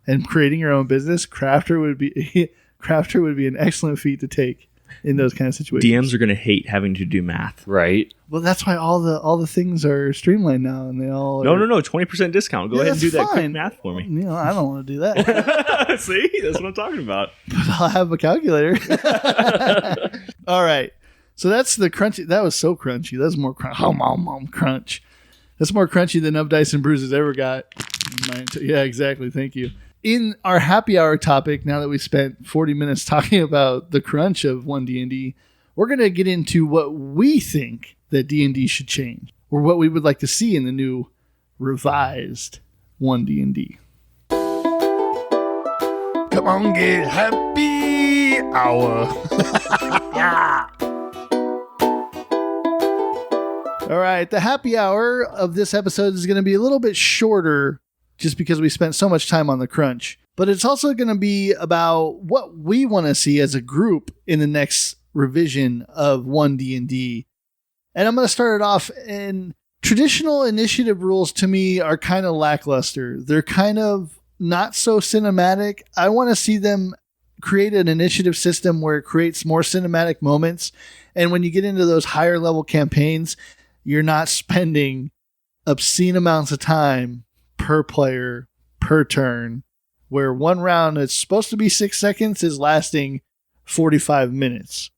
and creating your own business, Crafter would be an excellent feat to take in those kind of situations. DMs are going to hate having to do math, right? Well, that's why all the things are streamlined now, and they all no 20% discount. Go ahead and do that quick math for me. I don't want to do that. See, that's what I'm talking about. But I'll have a calculator. All right. So that's the crunchy. That was so crunchy. That's more crunch. That's more crunchy than Dice and Brews has ever got. Yeah, exactly. Thank you. In our happy hour topic, now that we spent 40 minutes talking about the crunch of One DnD, we're going to get into what we think that D&D should change, or what we would like to see in the new revised One DnD. Come on, get happy hour. All right, the happy hour of this episode is going to be a little bit shorter just because we spent so much time on the crunch. But it's also going to be about what we want to see as a group in the next revision of One DnD. And I'm going to start it off. And traditional initiative rules to me are kind of lackluster. They're kind of not so cinematic. I want to see them create an initiative system where it creates more cinematic moments. And when you get into those higher level campaigns, you're not spending obscene amounts of time per player, per turn, where one round that's supposed to be 6 seconds is lasting 45 minutes.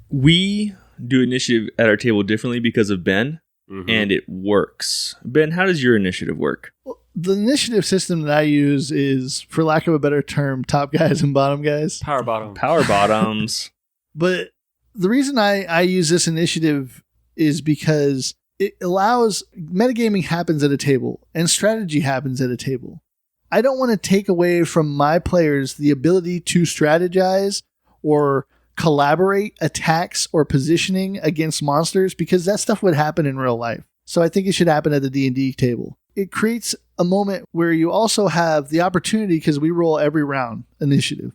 We do initiative at our table differently because of Ben, and it works. Ben, how does your initiative work? Well, the initiative system that I use is, for lack of a better term, top guys and bottom guys. Power bottoms. Power bottoms. But the reason I use this initiative is because it allows metagaming happens at a table and strategy happens at a table. I don't want to take away from my players the ability to strategize or collaborate attacks or positioning against monsters, because that stuff would happen in real life. So I think it should happen at the D&D table. It creates a moment where you also have the opportunity, because we roll every round initiative.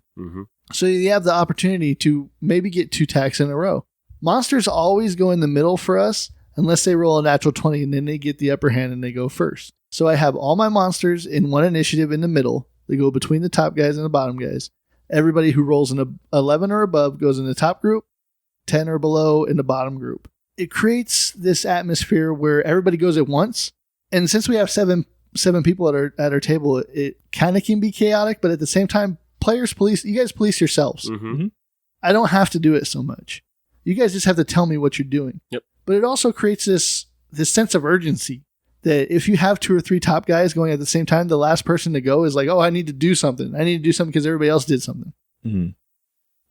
So you have the opportunity to maybe get 2 attacks in a row. Monsters always go in the middle for us, unless they roll a natural 20 and then they get the upper hand and they go first. So I have all my monsters in one initiative in the middle. They go between the top guys and the bottom guys. everybody who rolls an 11 or above goes in the top group, 10 or below in the bottom group. It creates this atmosphere where everybody goes at once. And since we have seven people at our table, it kind of can be chaotic, but at the same time, you guys police yourselves. Mm-hmm. I don't have to do it so much. You guys just have to tell me what you're doing. Yep. But it also creates this sense of urgency that if you have 2 or 3 top guys going at the same time, the last person to go is like, oh, I need to do something. I need to do something because everybody else did something. Mm-hmm.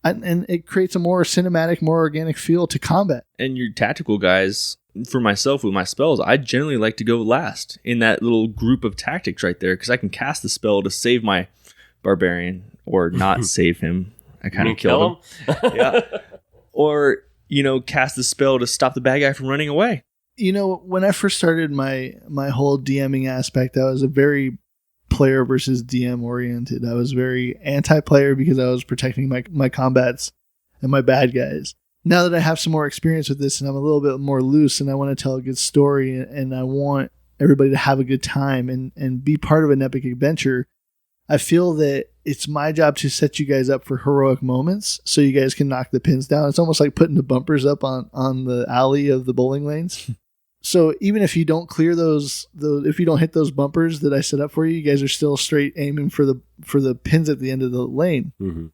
And it creates a more cinematic, more organic feel to combat. And your tactical guys, for myself with my spells, I generally like to go last in that little group of tactics right there because I can cast the spell to save my barbarian or not save him. I kind of kill him. Yeah. Or, cast the spell to stop the bad guy from running away. When I first started my whole DMing aspect, I was a very player versus DM oriented. I was very anti-player because I was protecting my combats and my bad guys. Now that I have some more experience with this and I'm a little bit more loose and I want to tell a good story and I want everybody to have a good time and be part of an epic adventure, I feel that it's my job to set you guys up for heroic moments so you guys can knock the pins down. It's almost like putting the bumpers up on the alley of the bowling lanes. So even if you don't clear those, if you don't hit those bumpers that I set up for you, you guys are still straight aiming for the pins at the end of the lane. Mm-hmm.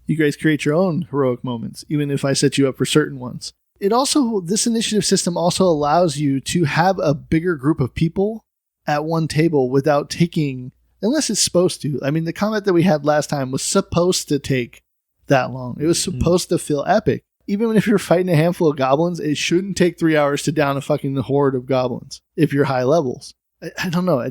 You guys create your own heroic moments, even if I set you up for certain ones. This initiative system also allows you to have a bigger group of people at one table without taking, unless it's supposed to. I mean, the combat that we had last time was supposed to take that long. It was supposed to feel epic. Even if you're fighting a handful of goblins, it shouldn't take 3 hours to down a fucking horde of goblins if you're high levels. I don't know.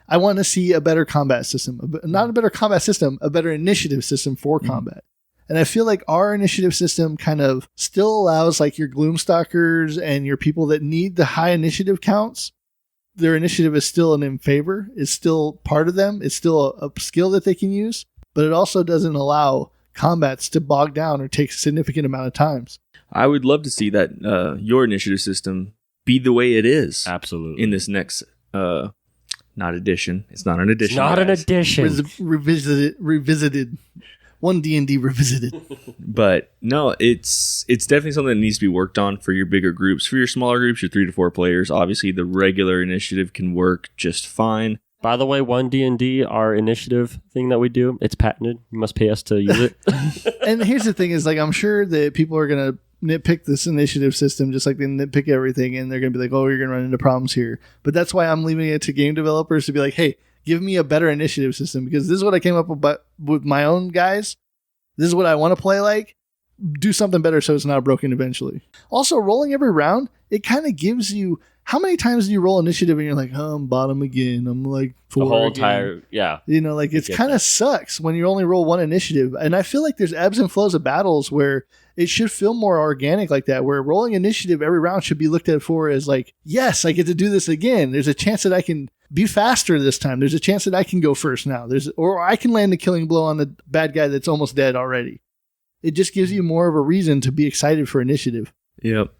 I want to see a better combat system. Not a better combat system, a better initiative system for combat. And I feel like our initiative system kind of still allows like your Gloomstalkers and your people that need the high initiative counts, their initiative is still in favor. It's still part of them. It's still a skill that they can use, but it also doesn't allow combats to bog down or take a significant amount of times. I would love to see that your initiative system be the way it is. Absolutely. In this next not edition. It's not an edition. It's not an edition. Revisited. One DnD revisited. But no, it's definitely something that needs to be worked on for your bigger groups. For your smaller groups, your 3 to 4 players, obviously the regular initiative can work just fine. By the way, One DnD, our initiative thing that we do, it's patented. You must pay us to use it. And here's the thing is, like, I'm sure that people are going to nitpick this initiative system just like they nitpick everything, and they're going to be like, oh, you're going to run into problems here. But that's why I'm leaving it to game developers to be like, hey, give me a better initiative system, because this is what I came up with my own guys. This is what I want to play like. Do something better so it's not broken eventually. Also, rolling every round, it kind of gives you... How many times do you roll initiative and you're like, oh, I'm bottom again. I'm like 4 the whole again. entire, yeah. Like it's kind of sucks when you only roll one initiative. And I feel like there's ebbs and flows of battles where it should feel more organic like that, where rolling initiative every round should be looked at for as like, yes, I get to do this again. There's a chance that I can be faster this time. There's a chance that I can go first now. Or I can land a killing blow on the bad guy that's almost dead already. It just gives you more of a reason to be excited for initiative. Yep.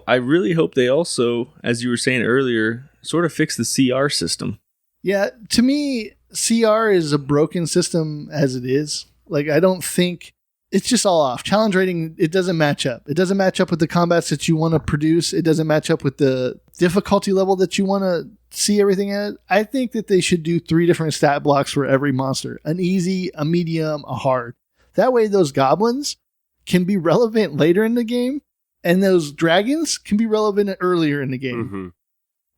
I really hope they also, as you were saying earlier, sort of fix the CR system. Yeah, to me, CR is a broken system as it is. Like, I don't think... It's just all off. Challenge rating, it doesn't match up. It doesn't match up with the combats that you want to produce. It doesn't match up with the difficulty level that you want to see everything at. I think that they should do 3 different stat blocks for every monster. An easy, a medium, a hard. That way those goblins can be relevant later in the game, and those dragons can be relevant earlier in the game. Mm-hmm.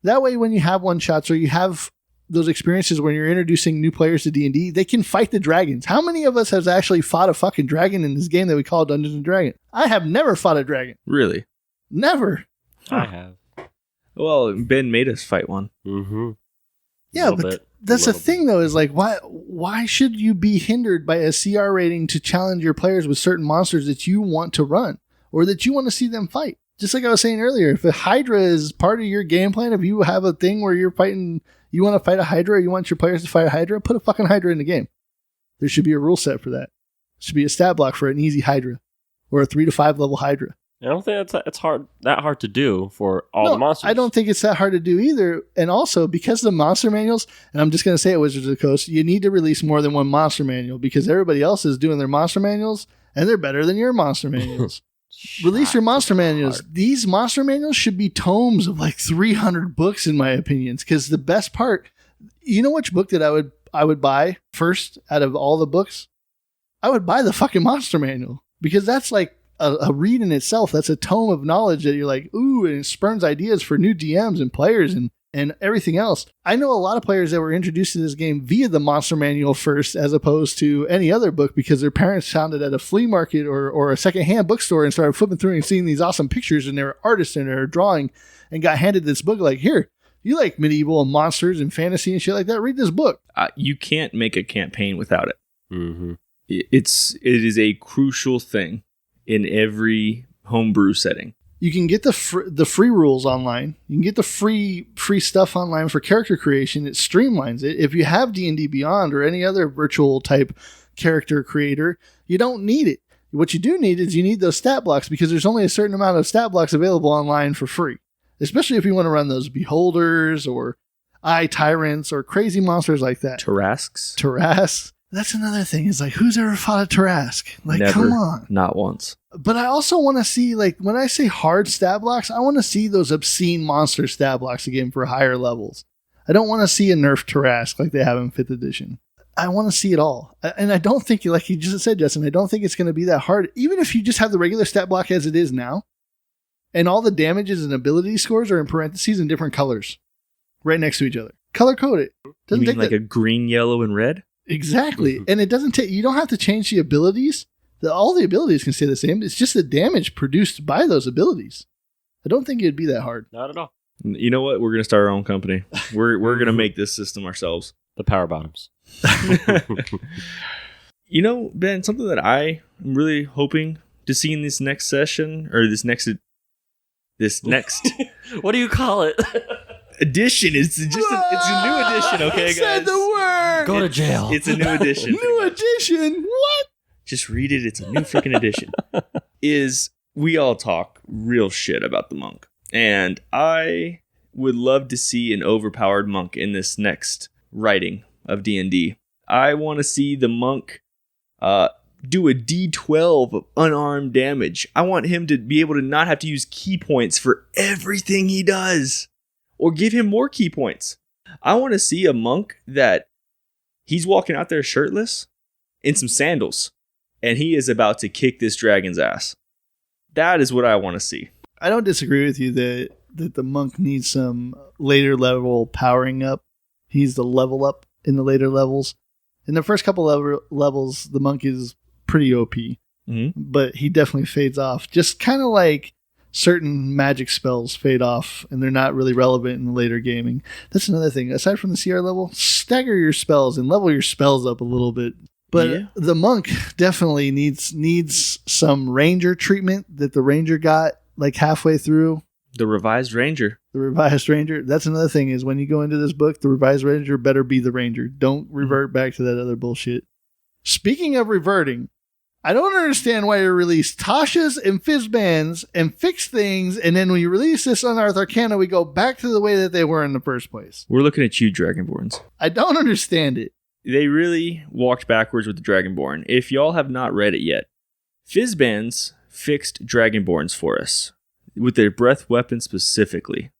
That way, when you have one-shots or you have those experiences when you're introducing new players to D&D, they can fight the dragons. How many of us has actually fought a fucking dragon in this game that we call Dungeons & Dragons? I have never fought a dragon. Really? Never. I have. Well, Ben made us fight one. Mm-hmm. Yeah, but that's the thing, though, is like, why should you be hindered by a CR rating to challenge your players with certain monsters that you want to run or that you want to see them fight? Just like I was saying earlier, if a Hydra is part of your game plan, if you have a thing where you're fighting, you want to fight a Hydra, or you want your players to fight a Hydra, put a fucking Hydra in the game. There should be a rule set for that. There should be a stat block for an easy Hydra or a 3 to 5 level Hydra. I don't think it's that hard to do for all the monsters. I don't think it's that hard to do either. And also, because the monster manuals, and I'm just going to say it, Wizards of the Coast, you need to release more than one monster manual because everybody else is doing their monster manuals, and they're better than your monster manuals. Release your monster manuals. These monster manuals should be tomes of like 300 books, in my opinions, because the best part, you know which book that I would buy first out of all the books? I would buy the fucking monster manual because that's like a read in itself. That's a tome of knowledge that you're like, ooh, and it spurns ideas for new DMs and players and everything else. I know a lot of players that were introduced to this game via the monster manual first as opposed to any other book because their parents found it at a flea market or a secondhand bookstore and started flipping through and seeing these awesome pictures and they were artists and they were drawing and got handed this book like, here, you like medieval and monsters and fantasy and shit like that, read this book. You can't make a campaign without it. Mm-hmm. It is a crucial thing in every homebrew setting. You can get the free rules online. You can get the free stuff online for character creation. It streamlines it. If you have D&D Beyond or any other virtual type character creator, you don't need it. What you do need is you need those stat blocks because there's only a certain amount of stat blocks available online for free, especially if you want to run those beholders or eye tyrants or crazy monsters like that. Tarrasques. That's another thing. Is like, who's ever fought a Tarrasque? Like, Never, come on. Not once. But I also want to see, like, when I say hard stat blocks, I want to see those obscene monster stat blocks again for higher levels. I don't want to see a nerf Tarrasque like they have in 5th edition. I want to see it all. And I don't think, like you just said, Justin, I don't think it's going to be that hard. Even if you just have the regular stat block as it is now, and all the damages and ability scores are in parentheses in different colors, right next to each other. Color code it. You mean like a green, yellow, and red? Exactly. Mm-hmm. And it doesn't take, you don't have to change the abilities. All the abilities can stay the same. It's just the damage produced by those abilities. I don't think it'd be that hard. Not at all. You know what? We're going to start our own company. We're going to make this system ourselves. The Power Bottoms. You know, Ben, something that I am really hoping to see in this next session, or this next what do you call it? Edition. It's a new edition, okay, guys? Said the word. Go to jail. It's a new edition. New edition? What? Just read it. It's a new freaking edition. We all talk real shit about the monk. And I would love to see an overpowered monk in this next writing of D&D. I want to see the monk do a D12 of unarmed damage. I want him to be able to not have to use key points for everything he does. Or give him more key points. I want to see a monk that he's walking out there shirtless in some sandals. And he is about to kick this dragon's ass. That is what I want to see. I don't disagree with you that the monk needs some later level powering up. He needs to level up in the later levels. In the first couple levels, the monk is pretty OP. Mm-hmm. But he definitely fades off. Just kind of like certain magic spells fade off and they're not really relevant in the later gaming. That's another thing. Aside from the CR level, stagger your spells and level your spells up a little bit. But the monk definitely needs some ranger treatment that the ranger got like halfway through. The revised ranger. That's another thing is when you go into this book, the revised ranger better be the ranger. Don't revert back to that other bullshit. Speaking of reverting, I don't understand why you release Tasha's and Fizzbands and fix things, and then when you release this Unearth Arcana, we go back to the way that they were in the first place. We're looking at you, Dragonborns. I don't understand it. They really walked backwards with the Dragonborn. If y'all have not read it yet, Fizzbands fixed Dragonborns for us, with their breath weapon specifically.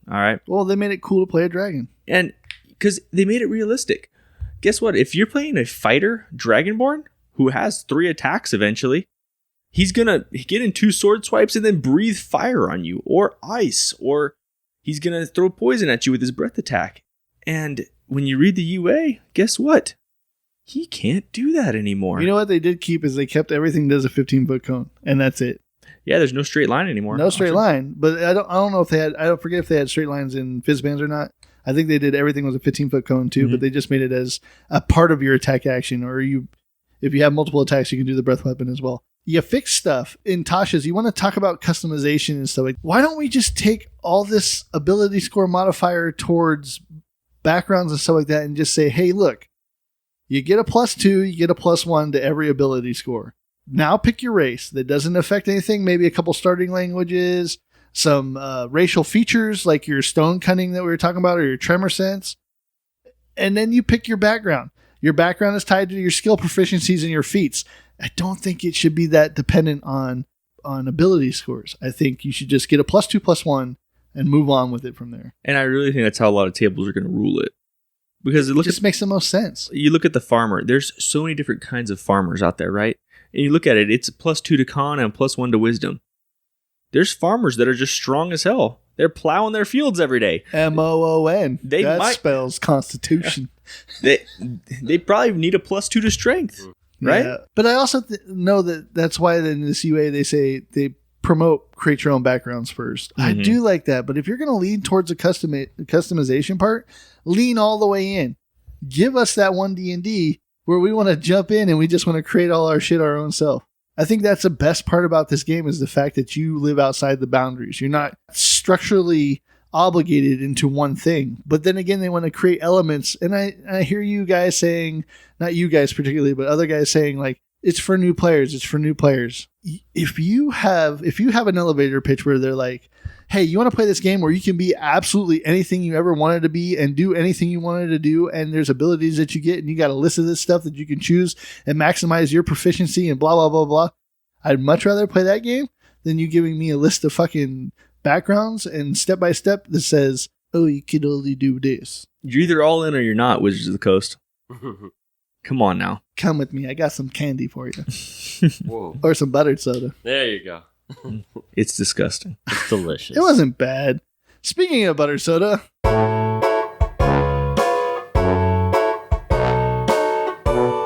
All right? Well, they made it cool to play a dragon. And because they made it realistic. Guess what? If you're playing a fighter Dragonborn who has 3 attacks eventually, he's going to get in 2 sword swipes and then breathe fire on you, or ice, or he's going to throw poison at you with his breath attack. And when you read the UA, guess what? He can't do that anymore. You know what they did keep is they kept everything does a 15-foot cone, and that's it. Yeah, there's no straight line anymore. No straight line, but I don't know if they had. I don't forget if they had straight lines in Fizzbands or not. I think they did. Everything was a 15-foot cone too, but they just made it as a part of your attack action, or if you have multiple attacks, you can do the breath weapon as well. You fix stuff in Tasha's. You want to talk about customization and stuff like. Why don't we just take all this ability score modifier towards backgrounds and stuff like that, and just say, hey, look, you get a +2, you get a +1 to every ability score. Now pick your race. That doesn't affect anything. Maybe a couple starting languages, some racial features like your stone cunning that we were talking about, or your tremor sense. And then you pick your background. Your background is tied to your skill proficiencies and your feats. I don't think it should be that dependent on ability scores. I think you should just get a +2/+1 and move on with it from there. And I really think that's how a lot of tables are going to rule it. Because It just makes the most sense. You look at the farmer. There's so many different kinds of farmers out there, right? And you look at it, it's a +2 to con and +1 to wisdom. There's farmers that are just strong as hell. They're plowing their fields every day. MOON. That spells Constitution. They probably need a +2 to strength, right? Yeah. But I also know that's why in this UA they say they promote create your own backgrounds first. I do like that. But if you're going to lean towards a customization part, lean all the way in. Give us that One DnD where we want to jump in and we just want to create all our shit our own self. I think that's the best part about this game is the fact that you live outside the boundaries. You're not structurally obligated into one thing. But then again, they want to create elements. And I hear you guys saying, not you guys particularly, but other guys saying like, it's for new players. It's for new players. If you have an elevator pitch where they're like, hey, you want to play this game where you can be absolutely anything you ever wanted to be and do anything you wanted to do, and there's abilities that you get, and you got a list of this stuff that you can choose and maximize your proficiency and blah, blah, blah, blah. I'd much rather play that game than you giving me a list of fucking backgrounds and step-by-step that says, oh, you can only do this. You're either all in or you're not, Wizards of the Coast. Come on now. Come with me. I got some candy for you. Whoa. Or some buttered soda. There you go. It's disgusting. It's delicious. It wasn't bad. Speaking of buttered soda.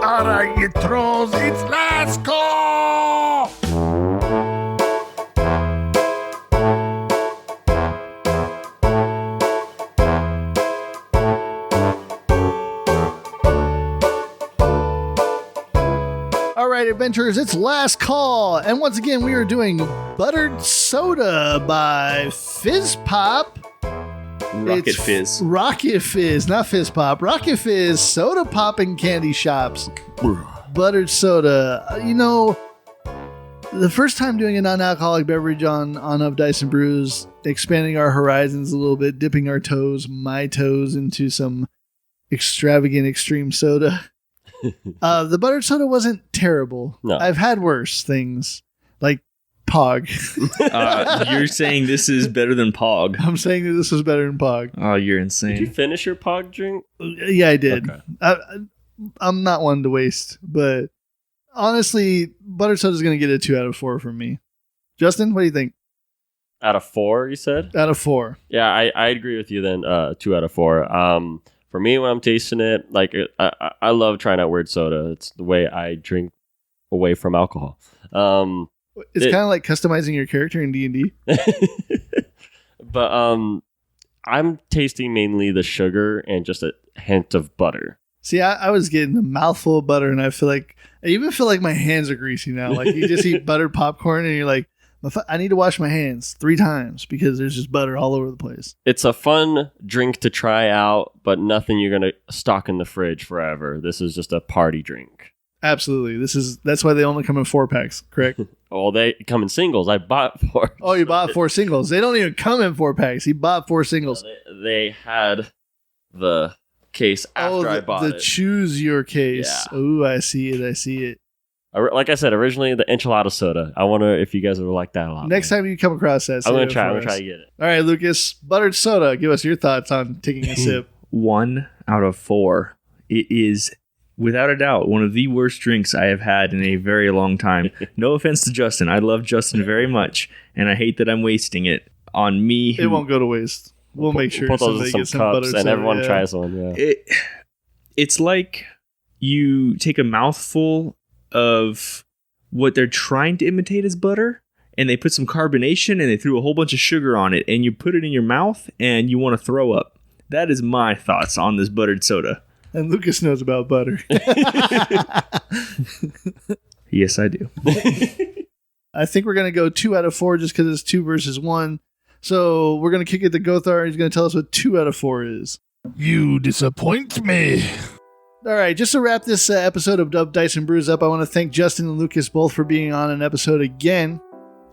Alright, you trolls, it's last call! All right, adventurers, it's last call. And once again, we are doing Buttered Soda by Fizz Pop. Rocket Fizz. Rocket Fizz, not Fizz Pop. Rocket Fizz, soda pop and candy shops. Buttered soda. You know, the first time doing a non-alcoholic beverage on Of Dice and Brews, expanding our horizons a little bit, dipping our toes, my toes, into some extravagant extreme soda. The buttered soda wasn't terrible. No. I've had worse things, like Pog. You're saying this is better than Pog. I'm saying that this was better than Pog. Oh, you're Did insane. you finish your pog drink? Yeah, I did. Okay. I'm not one to waste, but honestly, buttered soda is going to get a 2 out of 4 from me. Justin, what do you think? Out of 4, you said? Out of 4. Yeah, I agree with you then. 2 out of 4. For me, when I'm tasting it, like I love trying out weird soda. It's the way I drink away from alcohol. It's kind of like customizing your character in D&D. But I'm tasting mainly the sugar and just a hint of butter. See, I was getting a mouthful of butter, and I even feel like my hands are greasy now. Like you just eat buttered popcorn, and you're like, I need to wash my hands 3 times because there's just butter all over the place. It's a fun drink to try out, but nothing you're going to stock in the fridge forever. This is just a party drink. Absolutely. That's why they only come in 4-packs, correct? Well, they come in singles. I bought 4. Oh, you bought 4 singles. They don't even come in 4-packs. He bought 4 singles. They had the case after I bought the it. choose your case. Yeah. Oh, I see it. Like I said, originally the enchilada soda. I wonder if you guys would like that a lot. Next time you come across that, I'm going save it to for try us. to get it. All right, Lucas, buttered soda. Give us your thoughts on taking a sip. 1 out of 4. It is, without a doubt, one of the worst drinks I have had in a very long time. No offense to Justin. I love Justin very much, and I hate that I'm wasting it on me. It won't go to waste. We'll make sure Put those somebody in gets some some cups buttered and soda. everyone Yeah. tries one. Yeah. It's like you take a mouthful of what they're trying to imitate as butter, and they put some carbonation and they threw a whole bunch of sugar on it, and you put it in your mouth and you want to throw up. That is my thoughts on this buttered soda. And Lucas knows about butter. Yes, I do. I think we're going to go 2 out of 4 just because it's 2 versus 1. So we're going to kick it to Gothar. He's going to tell us what 2 out of 4 is. You disappoint me. All right, just to wrap this episode of Dice and Brews up, I want to thank Justin and Lucas both for being on an episode again.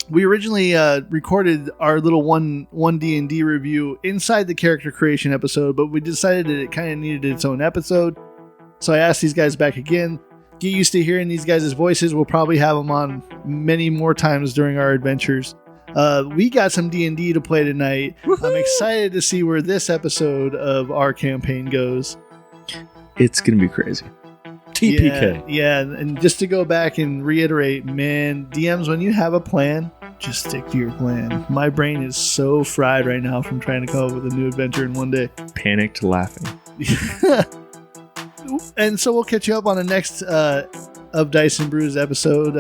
We originally recorded our little one DnD review inside the character creation episode, but we decided that it kind of needed its own episode. So I asked these guys back again. Get used to hearing these guys' voices. We'll probably have them on many more times during our adventures. We got some D&D to play tonight. Woo-hoo! I'm excited to see where this episode of our campaign goes. It's going to be crazy. TPK. Yeah, and just to go back and reiterate, man, DMs, when you have a plan, just stick to your plan. My brain is so fried right now from trying to come up with a new adventure in one day. Panicked laughing. And so we'll catch you up on the next of Dice and Brews episode,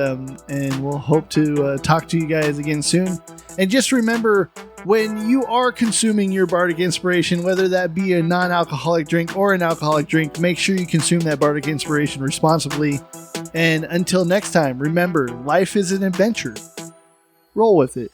and we'll hope to talk to you guys again soon. And just remember, when you are consuming your bardic inspiration, whether that be a non-alcoholic drink or an alcoholic drink, make sure you consume that bardic inspiration responsibly. And until next time, remember, life is an adventure. Roll with it.